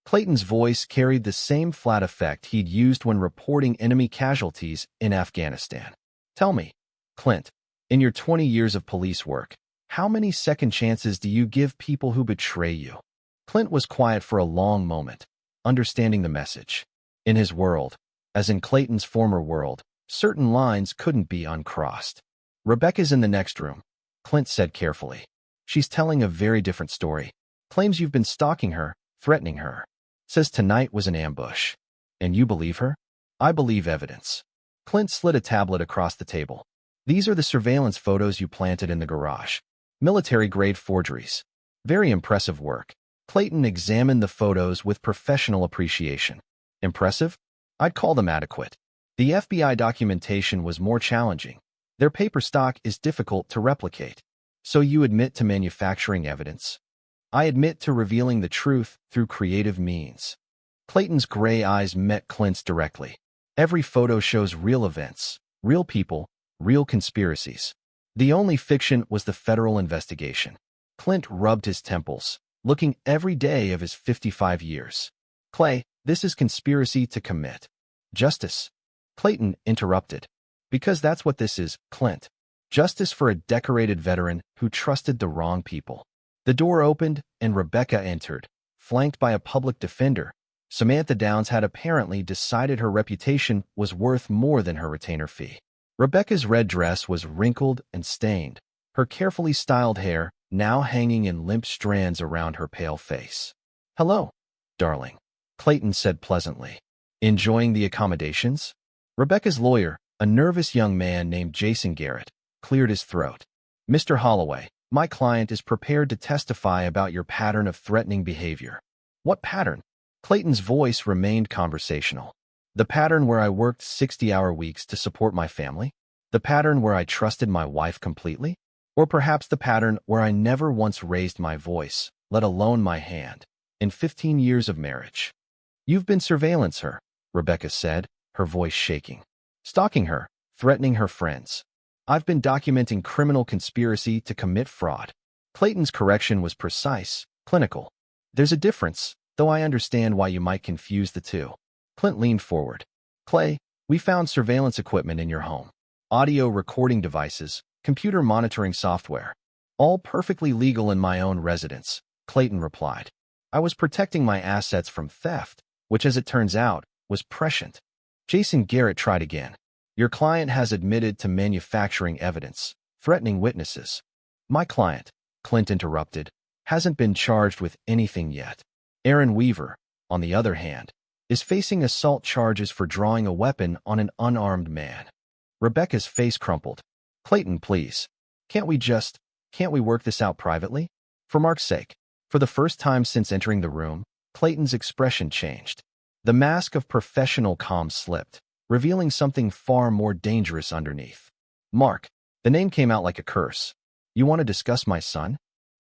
Clayton's voice carried the same flat effect he'd used when reporting enemy casualties in Afghanistan. Tell me, Clint, in your 20 years of police work, how many second chances do you give people who betray you? Clint was quiet for a long moment, understanding the message. In his world, as in Clayton's former world, certain lines couldn't be uncrossed. Rebecca's in the next room, Clint said carefully. She's telling a very different story. Claims you've been stalking her, threatening her. Says tonight was an ambush. And you believe her? I believe evidence. Clint slid a tablet across the table. These are the surveillance photos you planted in the garage. Military-grade forgeries. Very impressive work. Clayton examined the photos with professional appreciation. Impressive? I'd call them adequate. The FBI documentation was more challenging. Their paper stock is difficult to replicate. So you admit to manufacturing evidence? I admit to revealing the truth through creative means. Clayton's gray eyes met Clint's directly. Every photo shows real events, real people, real conspiracies. The only fiction was the federal investigation. Clint rubbed his temples, looking every day of his 55 years. Clay, this is conspiracy to commit justice. Clayton interrupted. Because that's what this is, Clint. Justice for a decorated veteran who trusted the wrong people. The door opened, and Rebecca entered, flanked by a public defender. Samantha Downs had apparently decided her reputation was worth more than her retainer fee. Rebecca's red dress was wrinkled and stained, her carefully styled hair now hanging in limp strands around her pale face. Hello, darling, Clayton said pleasantly. Enjoying the accommodations? Rebecca's lawyer, a nervous young man named Jason Garrett, cleared his throat. Mr. Holloway, my client is prepared to testify about your pattern of threatening behavior. What pattern? Clayton's voice remained conversational. The pattern where I worked 60-hour weeks to support my family? The pattern where I trusted my wife completely? Or perhaps the pattern where I never once raised my voice, let alone my hand, in 15 years of marriage? You've been surveillance her, Rebecca said, her voice shaking. Stalking her, threatening her friends. I've been documenting criminal conspiracy to commit fraud. Clayton's correction was precise, clinical. There's a difference, though I understand why you might confuse the two. Clint leaned forward. Clay, we found surveillance equipment in your home. Audio recording devices, computer monitoring software. All perfectly legal in my own residence, Clayton replied. I was protecting my assets from theft, which as it turns out, was prescient. Jason Garrett tried again. Your client has admitted to manufacturing evidence, threatening witnesses. My client, Clint interrupted, hasn't been charged with anything yet. Aaron Weaver, on the other hand, is facing assault charges for drawing a weapon on an unarmed man. Rebecca's face crumpled. Clayton, please. Can't we work this out privately? For Mark's sake. For the first time since entering the room, Clayton's expression changed. The mask of professional calm slipped, revealing something far more dangerous underneath. Mark. The name came out like a curse. You want to discuss my son?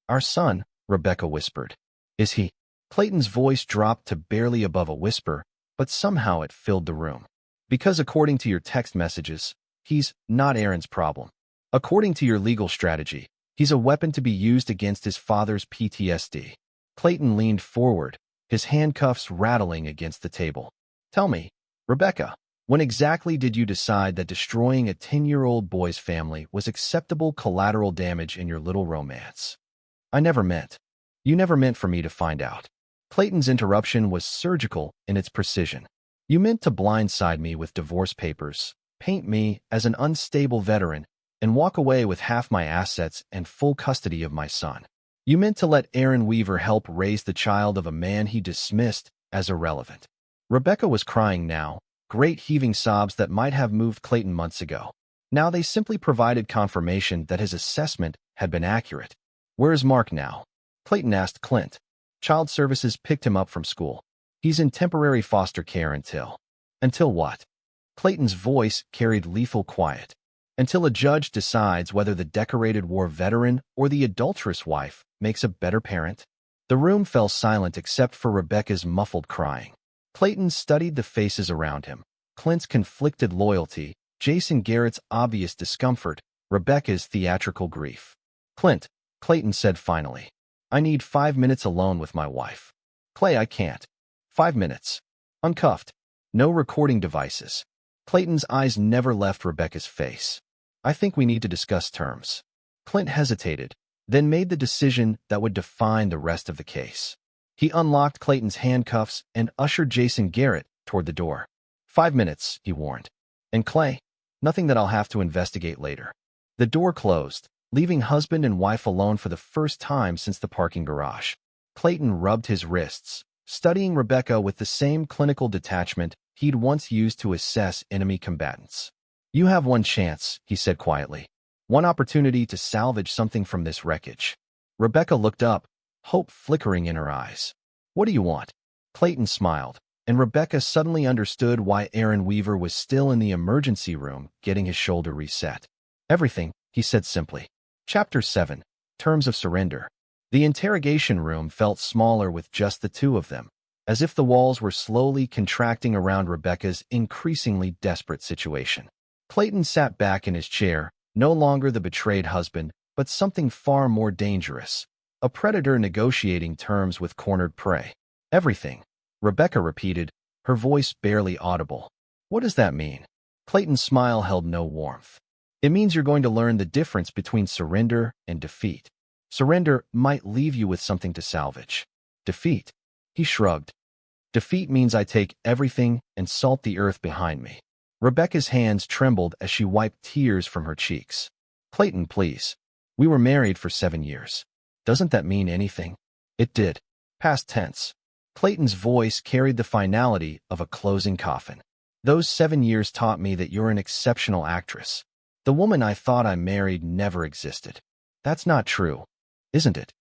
Our son, Rebecca whispered. Is he? Clayton's voice dropped to barely above a whisper, but somehow it filled the room. Because according to your text messages, he's not Aaron's problem. According to your legal strategy, he's a weapon to be used against his father's PTSD. Clayton leaned forward, his handcuffs rattling against the table. Tell me, Rebecca, when exactly did you decide that destroying a 10-year-old boy's family was acceptable collateral damage in your little romance? I never meant. You never meant for me to find out. Clayton's interruption was surgical in its precision. You meant to blindside me with divorce papers, paint me as an unstable veteran, and walk away with half my assets and full custody of my son. You meant to let Aaron Weaver help raise the child of a man he dismissed as irrelevant. Rebecca was crying now, great heaving sobs that might have moved Clayton months ago. Now they simply provided confirmation that his assessment had been accurate. Where is Mark now? Clayton asked Clint. Child Services picked him up from school. He's in temporary foster care until... Until what? Clayton's voice carried lethal quiet. Until a judge decides whether the decorated war veteran or the adulterous wife makes a better parent. The room fell silent except for Rebecca's muffled crying. Clayton studied the faces around him. Clint's conflicted loyalty, Jason Garrett's obvious discomfort, Rebecca's theatrical grief. Clint, Clayton said finally. I need 5 minutes alone with my wife. Clay, I can't. 5 minutes. Uncuffed. No recording devices. Clayton's eyes never left Rebecca's face. I think we need to discuss terms. Clint hesitated, then made the decision that would define the rest of the case. He unlocked Clayton's handcuffs and ushered Jason Garrett toward the door. 5 minutes, he warned. And Clay, nothing that I'll have to investigate later. The door closed, leaving husband and wife alone for the first time since the parking garage. Clayton rubbed his wrists, studying Rebecca with the same clinical detachment he'd once used to assess enemy combatants. You have one chance, he said quietly. One opportunity to salvage something from this wreckage. Rebecca looked up, hope flickering in her eyes. What do you want? Clayton smiled, and Rebecca suddenly understood why Aaron Weaver was still in the emergency room getting his shoulder reset. Everything, he said simply. Chapter 7. Terms of Surrender. The interrogation room felt smaller with just the two of them, as if the walls were slowly contracting around Rebecca's increasingly desperate situation. Clayton sat back in his chair, no longer the betrayed husband, but something far more dangerous. A predator negotiating terms with cornered prey. Everything, Rebecca repeated, her voice barely audible. What does that mean? Clayton's smile held no warmth. It means you're going to learn the difference between surrender and defeat. Surrender might leave you with something to salvage. Defeat, he shrugged. Defeat means I take everything and salt the earth behind me. Rebecca's hands trembled as she wiped tears from her cheeks. Clayton, please. We were married for 7 years. Doesn't that mean anything? It did. Past tense. Clayton's voice carried the finality of a closing coffin. Those 7 years taught me that you're an exceptional actress. The woman I thought I married never existed. That's not true, isn't it?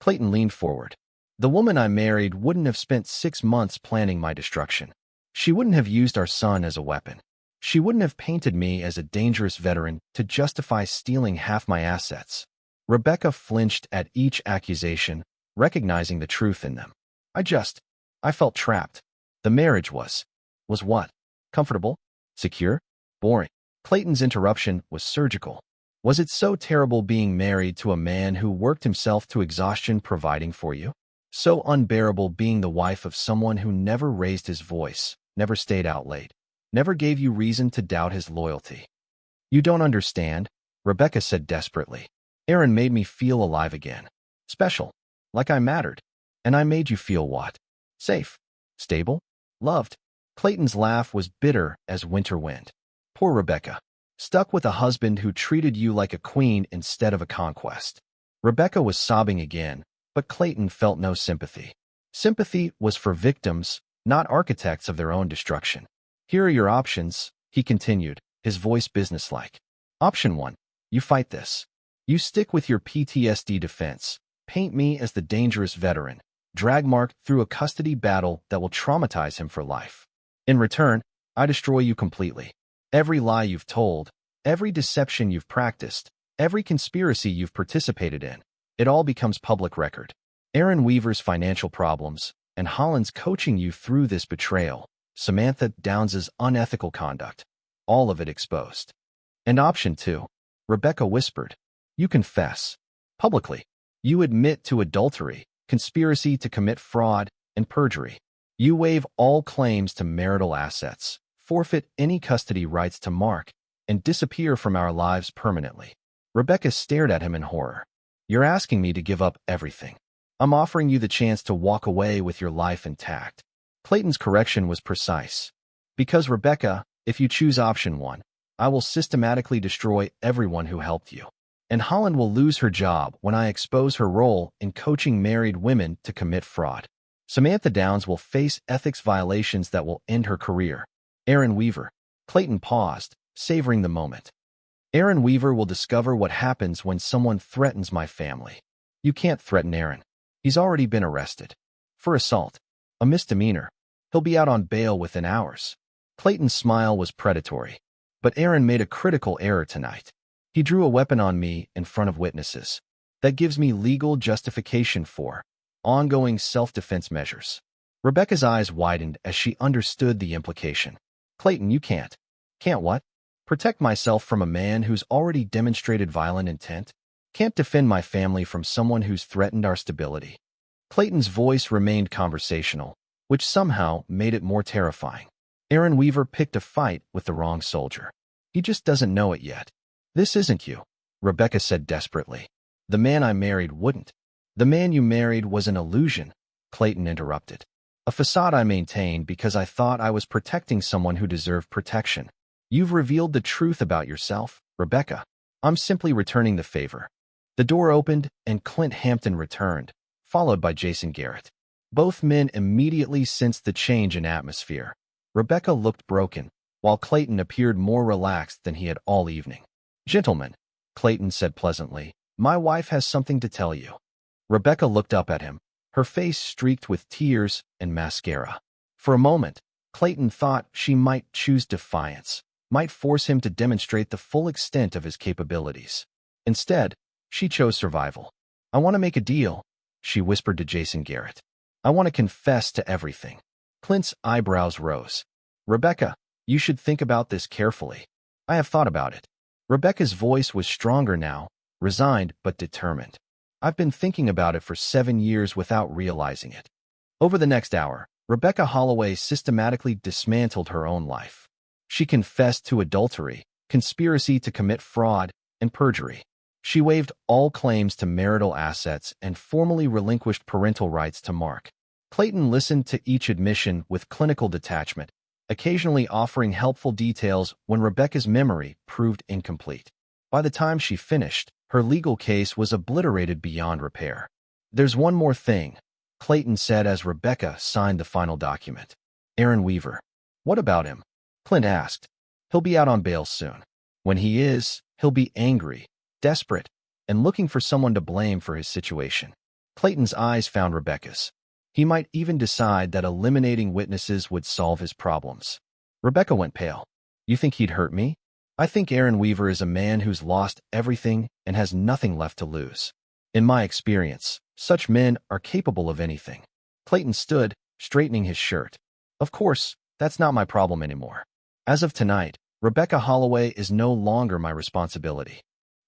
Clayton leaned forward. The woman I married wouldn't have spent 6 months planning my destruction. She wouldn't have used our son as a weapon. She wouldn't have painted me as a dangerous veteran to justify stealing half my assets. Rebecca flinched at each accusation, recognizing the truth in them. I felt trapped. The marriage was what? Comfortable? Secure? Boring. Clayton's interruption was surgical. Was it so terrible being married to a man who worked himself to exhaustion providing for you? So unbearable being the wife of someone who never raised his voice, never stayed out late, never gave you reason to doubt his loyalty? You don't understand, Rebecca said desperately. Aaron made me feel alive again. Special. Like I mattered. And I made you feel what? Safe. Stable. Loved. Clayton's laugh was bitter as winter wind. Poor Rebecca. Stuck with a husband who treated you like a queen instead of a conquest. Rebecca was sobbing again, but Clayton felt no sympathy. Sympathy was for victims, not architects of their own destruction. Here are your options, he continued, his voice businesslike. Option 1. You fight this. You stick with your PTSD defense, paint me as the dangerous veteran, drag Mark through a custody battle that will traumatize him for life. In return, I destroy you completely. Every lie you've told, every deception you've practiced, every conspiracy you've participated in, it all becomes public record. Aaron Weaver's financial problems, and Holland's coaching you through this betrayal, Samantha Downs' unethical conduct, all of it exposed. And option 2, Rebecca whispered. You confess. Publicly. You admit to adultery, conspiracy to commit fraud, and perjury. You waive all claims to marital assets, forfeit any custody rights to Mark, and disappear from our lives permanently. Rebecca stared at him in horror. You're asking me to give up everything. I'm offering you the chance to walk away with your life intact. Clayton's correction was precise. Because Rebecca, if you choose option 1, I will systematically destroy everyone who helped you. And Holland will lose her job when I expose her role in coaching married women to commit fraud. Samantha Downs will face ethics violations that will end her career. Aaron Weaver. Clayton paused, savoring the moment. Aaron Weaver will discover what happens when someone threatens my family. You can't threaten Aaron. He's already been arrested. For assault. A misdemeanor. He'll be out on bail within hours. Clayton's smile was predatory. But Aaron made a critical error tonight. He drew a weapon on me in front of witnesses. That gives me legal justification for ongoing self-defense measures. Rebecca's eyes widened as she understood the implication. Clayton, you can't. Can't what? Protect myself from a man who's already demonstrated violent intent? Can't defend my family from someone who's threatened our stability. Clayton's voice remained conversational, which somehow made it more terrifying. Aaron Weaver picked a fight with the wrong soldier. He just doesn't know it yet. This isn't you, Rebecca said desperately. The man I married wouldn't. The man you married was an illusion, Clayton interrupted. A facade I maintained because I thought I was protecting someone who deserved protection. You've revealed the truth about yourself, Rebecca. I'm simply returning the favor. The door opened and Clint Hampton returned, followed by Jason Garrett. Both men immediately sensed the change in atmosphere. Rebecca looked broken, while Clayton appeared more relaxed than he had all evening. Gentlemen, Clayton said pleasantly, my wife has something to tell you. Rebecca looked up at him, her face streaked with tears and mascara. For a moment, Clayton thought she might choose defiance, might force him to demonstrate the full extent of his capabilities. Instead, she chose survival. I want to make a deal, she whispered to Jason Garrett. I want to confess to everything. Clint's eyebrows rose. Rebecca, you should think about this carefully. I have thought about it. Rebecca's voice was stronger now, resigned but determined. I've been thinking about it for 7 years without realizing it. Over the next hour, Rebecca Holloway systematically dismantled her own life. She confessed to adultery, conspiracy to commit fraud, and perjury. She waived all claims to marital assets and formally relinquished parental rights to Mark. Clayton listened to each admission with clinical detachment, occasionally offering helpful details when Rebecca's memory proved incomplete. By the time she finished, her legal case was obliterated beyond repair. There's one more thing, Clayton said as Rebecca signed the final document. Aaron Weaver. What about him? Clint asked. He'll be out on bail soon. When he is, he'll be angry, desperate, and looking for someone to blame for his situation. Clayton's eyes found Rebecca's. He might even decide that eliminating witnesses would solve his problems. Rebecca went pale. You think he'd hurt me? I think Aaron Weaver is a man who's lost everything and has nothing left to lose. In my experience, such men are capable of anything. Clayton stood, straightening his shirt. Of course, that's not my problem anymore. As of tonight, Rebecca Holloway is no longer my responsibility.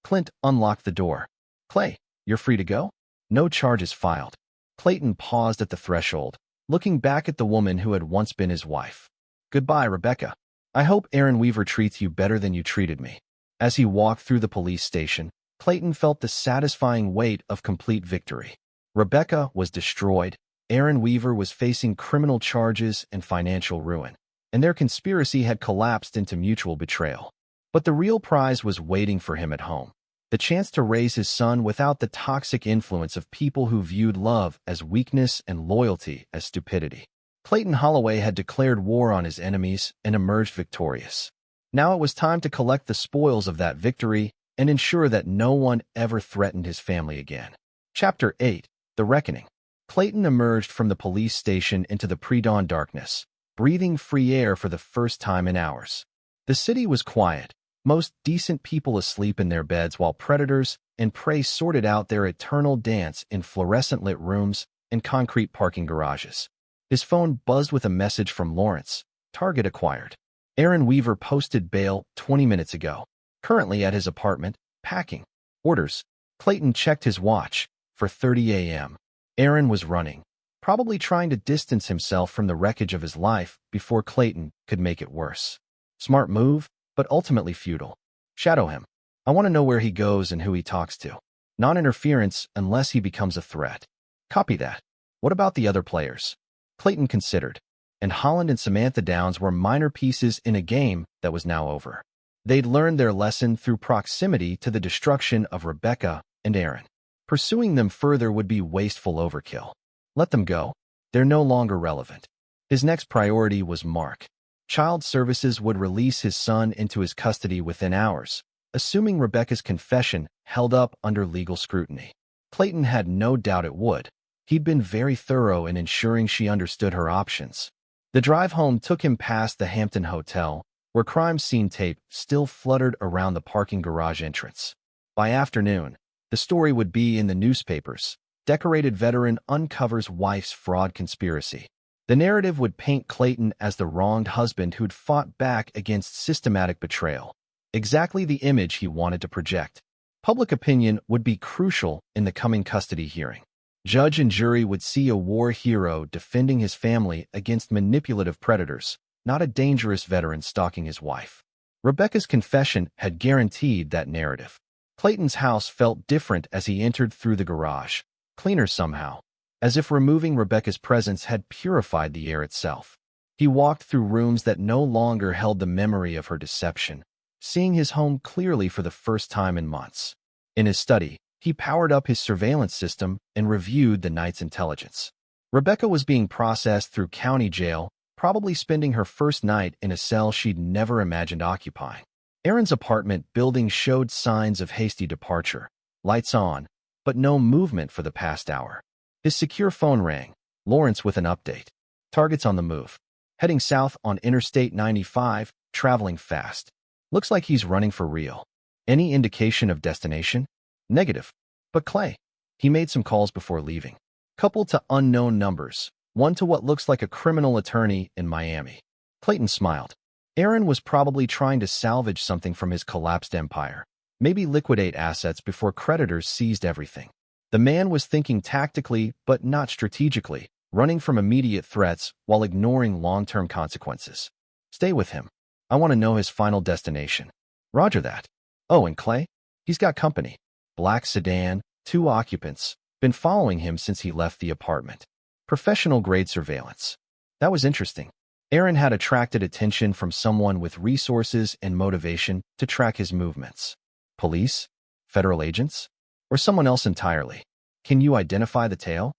Clint unlocked the door. Clay, you're free to go? No charges filed. Clayton paused at the threshold, looking back at the woman who had once been his wife. Goodbye, Rebecca. I hope Aaron Weaver treats you better than you treated me. As he walked through the police station, Clayton felt the satisfying weight of complete victory. Rebecca was destroyed, Aaron Weaver was facing criminal charges and financial ruin, and their conspiracy had collapsed into mutual betrayal. But the real prize was waiting for him at home. The chance to raise his son without the toxic influence of people who viewed love as weakness and loyalty as stupidity. Clayton Holloway had declared war on his enemies and emerged victorious. Now it was time to collect the spoils of that victory and ensure that no one ever threatened his family again. Chapter 8. The Reckoning. Clayton emerged from the police station into the pre-dawn darkness, breathing free air for the first time in hours. The city was quiet, most decent people asleep in their beds while predators and prey sorted out their eternal dance in fluorescent-lit rooms and concrete parking garages. His phone buzzed with a message from Lawrence. Target acquired. Aaron Weaver posted bail 20 minutes ago. Currently at his apartment, packing. Orders. Clayton checked his watch. 4:30 a.m. Aaron was running, probably trying to distance himself from the wreckage of his life before Clayton could make it worse. Smart move, but ultimately futile. Shadow him. I want to know where he goes and who he talks to. Non-interference unless he becomes a threat. Copy that. What about the other players? Clayton considered, and Holland and Samantha Downs were minor pieces in a game that was now over. They'd learned their lesson through proximity to the destruction of Rebecca and Aaron. Pursuing them further would be wasteful overkill. Let them go. They're no longer relevant. His next priority was Mark. Child Services would release his son into his custody within hours, assuming Rebecca's confession held up under legal scrutiny. Clayton had no doubt it would. He'd been very thorough in ensuring she understood her options. The drive home took him past the Hampton Hotel, where crime scene tape still fluttered around the parking garage entrance. By afternoon, the story would be in the newspapers. Decorated veteran uncovers wife's fraud conspiracy. The narrative would paint Clayton as the wronged husband who'd fought back against systematic betrayal. Exactly the image he wanted to project. Public opinion would be crucial in the coming custody hearing. Judge and jury would see a war hero defending his family against manipulative predators, not a dangerous veteran stalking his wife. Rebecca's confession had guaranteed that narrative. Clayton's house felt different as he entered through the garage, cleaner somehow, as if removing Rebecca's presence had purified the air itself. He walked through rooms that no longer held the memory of her deception, seeing his home clearly for the first time in months. In his study, he powered up his surveillance system and reviewed the night's intelligence. Rebecca was being processed through county jail, probably spending her first night in a cell she'd never imagined occupying. Aaron's apartment building showed signs of hasty departure, lights on, but no movement for the past hour. His secure phone rang, Lawrence with an update. Targets on the move. Heading south on Interstate 95, traveling fast. Looks like he's running for real. Any indication of destination? Negative. But Clay. He made some calls before leaving. Coupled to unknown numbers, one to what looks like a criminal attorney in Miami. Clayton smiled. Aaron was probably trying to salvage something from his collapsed empire. Maybe liquidate assets before creditors seized everything. The man was thinking tactically, but not strategically, running from immediate threats while ignoring long-term consequences. Stay with him. I want to know his final destination. Roger that. Oh, and Clay? He's got company. Black sedan, 2 occupants, been following him since he left the apartment. Professional-grade surveillance. That was interesting. Aaron had attracted attention from someone with resources and motivation to track his movements. Police? Federal agents? Or someone else entirely? Can you identify the tale?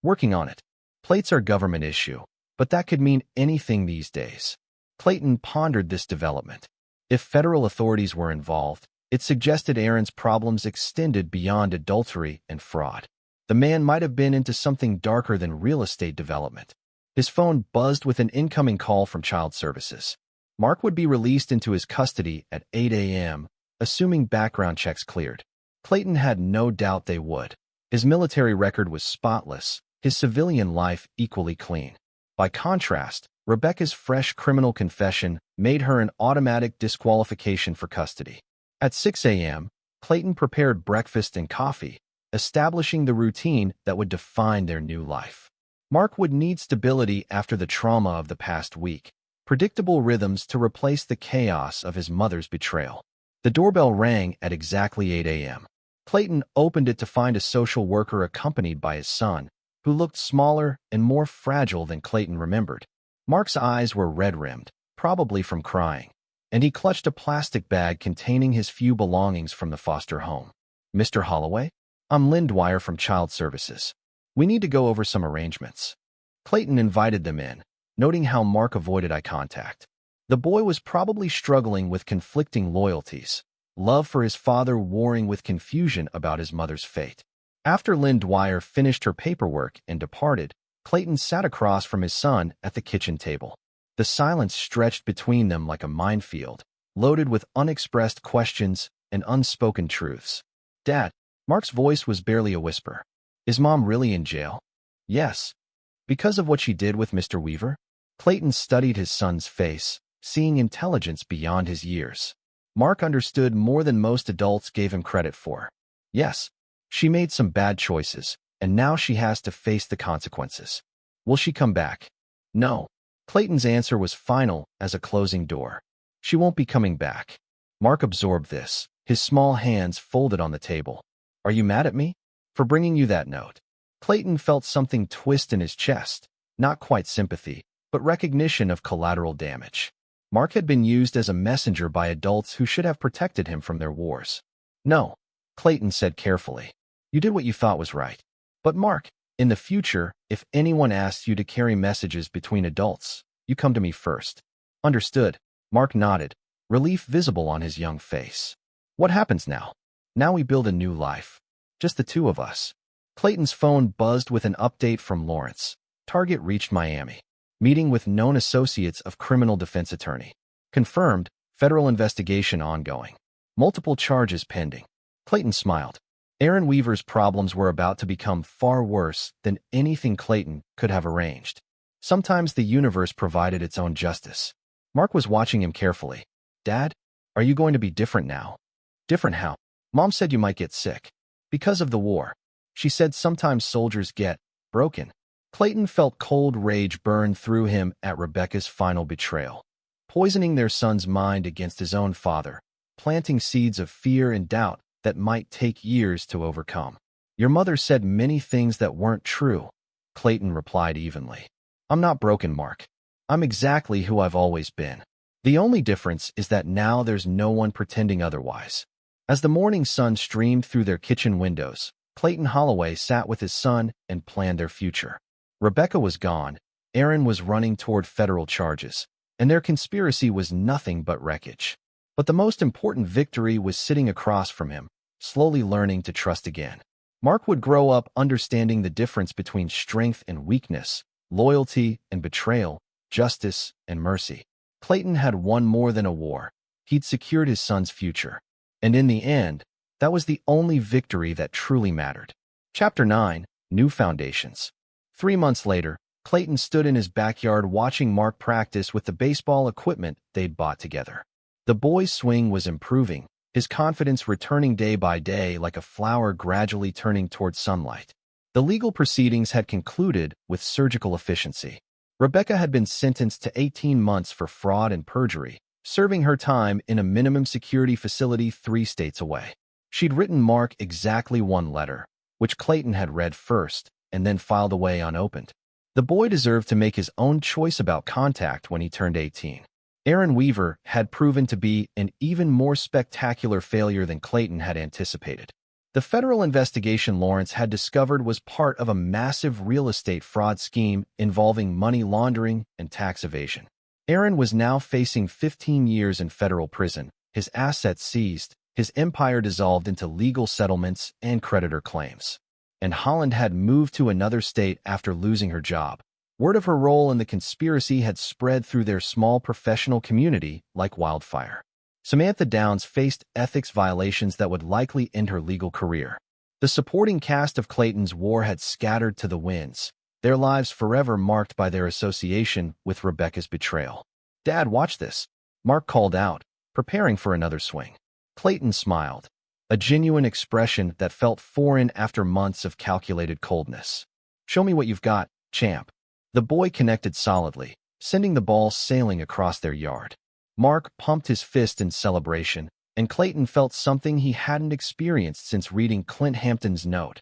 Working on it. Plates are government issue, but that could mean anything these days. Clayton pondered this development. If federal authorities were involved, it suggested Aaron's problems extended beyond adultery and fraud. The man might have been into something darker than real estate development. His phone buzzed with an incoming call from Child Services. Mark would be released into his custody at 8 a.m., assuming background checks cleared. Clayton had no doubt they would. His military record was spotless, his civilian life equally clean. By contrast, Rebecca's fresh criminal confession made her an automatic disqualification for custody. At 6 a.m., Clayton prepared breakfast and coffee, establishing the routine that would define their new life. Mark would need stability after the trauma of the past week, predictable rhythms to replace the chaos of his mother's betrayal. The doorbell rang at exactly 8 a.m. Clayton opened it to find a social worker accompanied by his son, who looked smaller and more fragile than Clayton remembered. Mark's eyes were red-rimmed, probably from crying, and he clutched a plastic bag containing his few belongings from the foster home. Mr. Holloway? I'm Lynn Dwyer from Child Services. We need to go over some arrangements. Clayton invited them in, noting how Mark avoided eye contact. The boy was probably struggling with conflicting loyalties, love for his father warring with confusion about his mother's fate. After Lynn Dwyer finished her paperwork and departed, Clayton sat across from his son at the kitchen table. The silence stretched between them like a minefield, loaded with unexpressed questions and unspoken truths. Dad, Mark's voice was barely a whisper. Is Mom really in jail? Yes. Because of what she did with Mr. Weaver? Clayton studied his son's face, seeing intelligence beyond his years. Mark understood more than most adults gave him credit for. Yes, she made some bad choices, and now she has to face the consequences. Will she come back? No. Clayton's answer was final as a closing door. She won't be coming back. Mark absorbed this, his small hands folded on the table. Are you mad at me? For bringing you that note. Clayton felt something twist in his chest, not quite sympathy, but recognition of collateral damage. Mark had been used as a messenger by adults who should have protected him from their wars. No, Clayton said carefully. You did what you thought was right. But Mark, in the future, if anyone asks you to carry messages between adults, you come to me first. Understood. Mark nodded, relief visible on his young face. What happens now? Now we build a new life. Just the two of us. Clayton's phone buzzed with an update from Lawrence. Target reached Miami. Meeting with known associates of criminal defense attorney. Confirmed, federal investigation ongoing. Multiple charges pending. Clayton smiled. Aaron Weaver's problems were about to become far worse than anything Clayton could have arranged. Sometimes the universe provided its own justice. Mark was watching him carefully. Dad, are you going to be different now? Different how? Mom said you might get sick. Because of the war. She said sometimes soldiers get broken. Clayton felt cold rage burn through him at Rebecca's final betrayal, poisoning their son's mind against his own father, planting seeds of fear and doubt that might take years to overcome. Your mother said many things that weren't true, Clayton replied evenly. I'm not broken, Mark. I'm exactly who I've always been. The only difference is that now there's no one pretending otherwise. As the morning sun streamed through their kitchen windows, Clayton Holloway sat with his son and planned their future. Rebecca was gone, Aaron was running toward federal charges, and their conspiracy was nothing but wreckage. But the most important victory was sitting across from him, slowly learning to trust again. Mark would grow up understanding the difference between strength and weakness, loyalty and betrayal, justice and mercy. Clayton had won more than a war. He'd secured his son's future. And in the end, that was the only victory that truly mattered. Chapter 9, New Foundations. 3 months later, Clayton stood in his backyard watching Mark practice with the baseball equipment they'd bought together. The boy's swing was improving, his confidence returning day by day like a flower gradually turning toward sunlight. The legal proceedings had concluded with surgical efficiency. Rebecca had been sentenced to 18 months for fraud and perjury, serving her time in a minimum security facility 3 states away. She'd written Mark exactly 1 letter, which Clayton had read first and then filed away unopened. The boy deserved to make his own choice about contact when he turned 18. Aaron Weaver had proven to be an even more spectacular failure than Clayton had anticipated. The federal investigation Lawrence had discovered was part of a massive real estate fraud scheme involving money laundering and tax evasion. Aaron was now facing 15 years in federal prison, his assets seized, his empire dissolved into legal settlements and creditor claims. And Holland had moved to another state after losing her job. Word of her role in the conspiracy had spread through their small professional community like wildfire. Samantha Downs faced ethics violations that would likely end her legal career. The supporting cast of Clayton's war had scattered to the winds, their lives forever marked by their association with Rebecca's betrayal. Dad, watch this, Mark called out, preparing for another swing. Clayton smiled, a genuine expression that felt foreign after months of calculated coldness. Show me what you've got, champ. The boy connected solidly, sending the ball sailing across their yard. Mark pumped his fist in celebration, and Clayton felt something he hadn't experienced since reading Clint Hampton's note.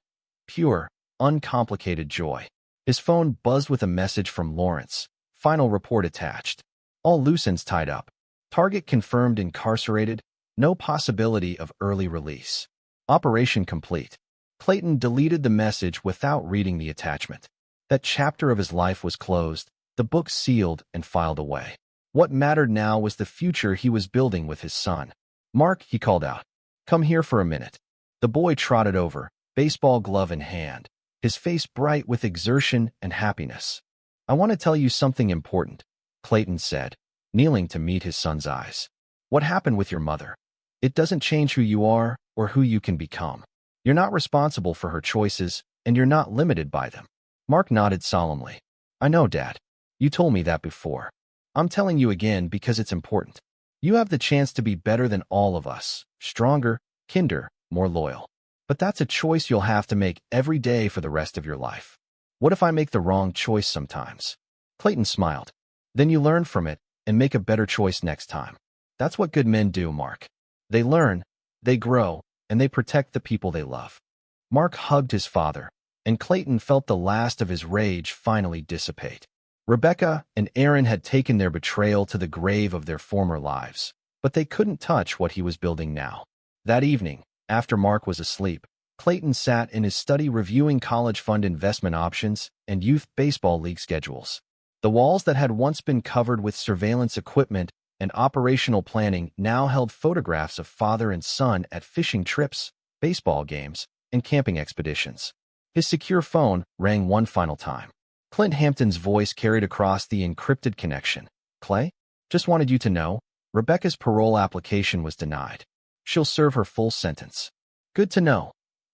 Pure, uncomplicated joy. His phone buzzed with a message from Lawrence. Final report attached. All loose ends tied up. Target confirmed incarcerated. No possibility of early release. Operation complete. Clayton deleted the message without reading the attachment. That chapter of his life was closed, the book sealed and filed away. What mattered now was the future he was building with his son. Mark, he called out. Come here for a minute. The boy trotted over, baseball glove in hand, his face bright with exertion and happiness. I want to tell you something important, Clayton said, kneeling to meet his son's eyes. What happened with your mother? It doesn't change who you are or who you can become. You're not responsible for her choices, and you're not limited by them. Mark nodded solemnly. I know, Dad. You told me that before. I'm telling you again because it's important. You have the chance to be better than all of us, stronger, kinder, more loyal. But that's a choice you'll have to make every day for the rest of your life. What if I make the wrong choice sometimes? Clayton smiled. Then you learn from it and make a better choice next time. That's what good men do, Mark. They learn, they grow, and they protect the people they love. Mark hugged his father, and Clayton felt the last of his rage finally dissipate. Rebecca and Aaron had taken their betrayal to the grave of their former lives, but they couldn't touch what he was building now. That evening, after Mark was asleep, Clayton sat in his study reviewing college fund investment options and youth baseball league schedules. The walls that had once been covered with surveillance equipment and operational planning now held photographs of father and son at fishing trips, baseball games, and camping expeditions. His secure phone rang one final time. Clint Hampton's voice carried across the encrypted connection. Clay? Just wanted you to know, Rebecca's parole application was denied. She'll serve her full sentence. Good to know,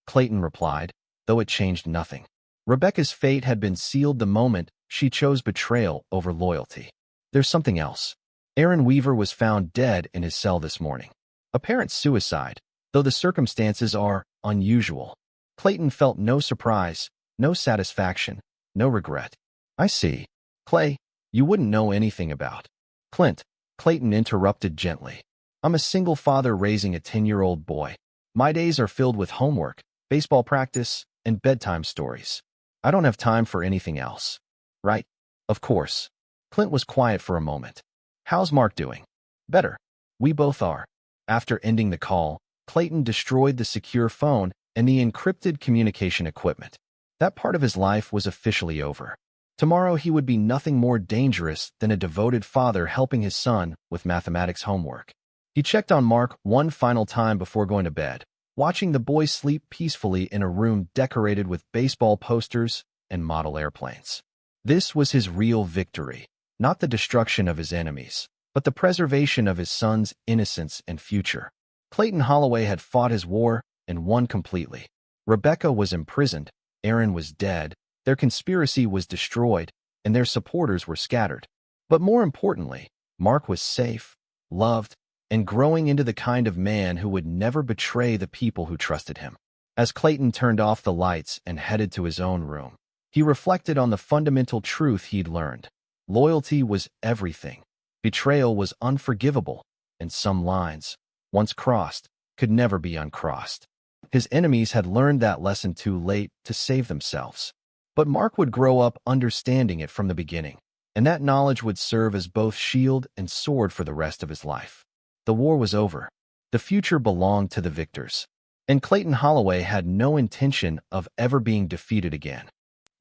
Clayton replied, though it changed nothing. Rebecca's fate had been sealed the moment she chose betrayal over loyalty. There's something else. Aaron Weaver was found dead in his cell this morning. Apparent suicide, though the circumstances are unusual. Clayton felt no surprise, no satisfaction, no regret. I see. Clay, you wouldn't know anything about. Clint, Clayton interrupted gently. I'm a single father raising a 10-year-old boy. My days are filled with homework, baseball practice, and bedtime stories. I don't have time for anything else. Right? Of course. Clint was quiet for a moment. How's Mark doing? Better. We both are. After ending the call, Clayton destroyed the secure phone and the encrypted communication equipment. That part of his life was officially over. Tomorrow he would be nothing more dangerous than a devoted father helping his son with mathematics homework. He checked on Mark one final time before going to bed, watching the boy sleep peacefully in a room decorated with baseball posters and model airplanes. This was his real victory, not the destruction of his enemies, but the preservation of his son's innocence and future. Clayton Holloway had fought his war and won completely. Rebecca was imprisoned, Aaron was dead, their conspiracy was destroyed, and their supporters were scattered. But more importantly, Mark was safe, loved, and growing into the kind of man who would never betray the people who trusted him. As Clayton turned off the lights and headed to his own room, he reflected on the fundamental truth he'd learned. Loyalty was everything. Betrayal was unforgivable, and some lines, once crossed, could never be uncrossed. His enemies had learned that lesson too late to save themselves. But Mark would grow up understanding it from the beginning, and that knowledge would serve as both shield and sword for the rest of his life. The war was over. The future belonged to the victors. And Clayton Holloway had no intention of ever being defeated again.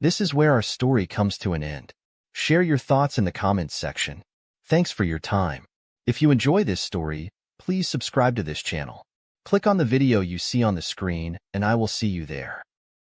This is where our story comes to an end. Share your thoughts in the comments section. Thanks for your time. If you enjoy this story, please subscribe to this channel. Click on the video you see on the screen, and I will see you there.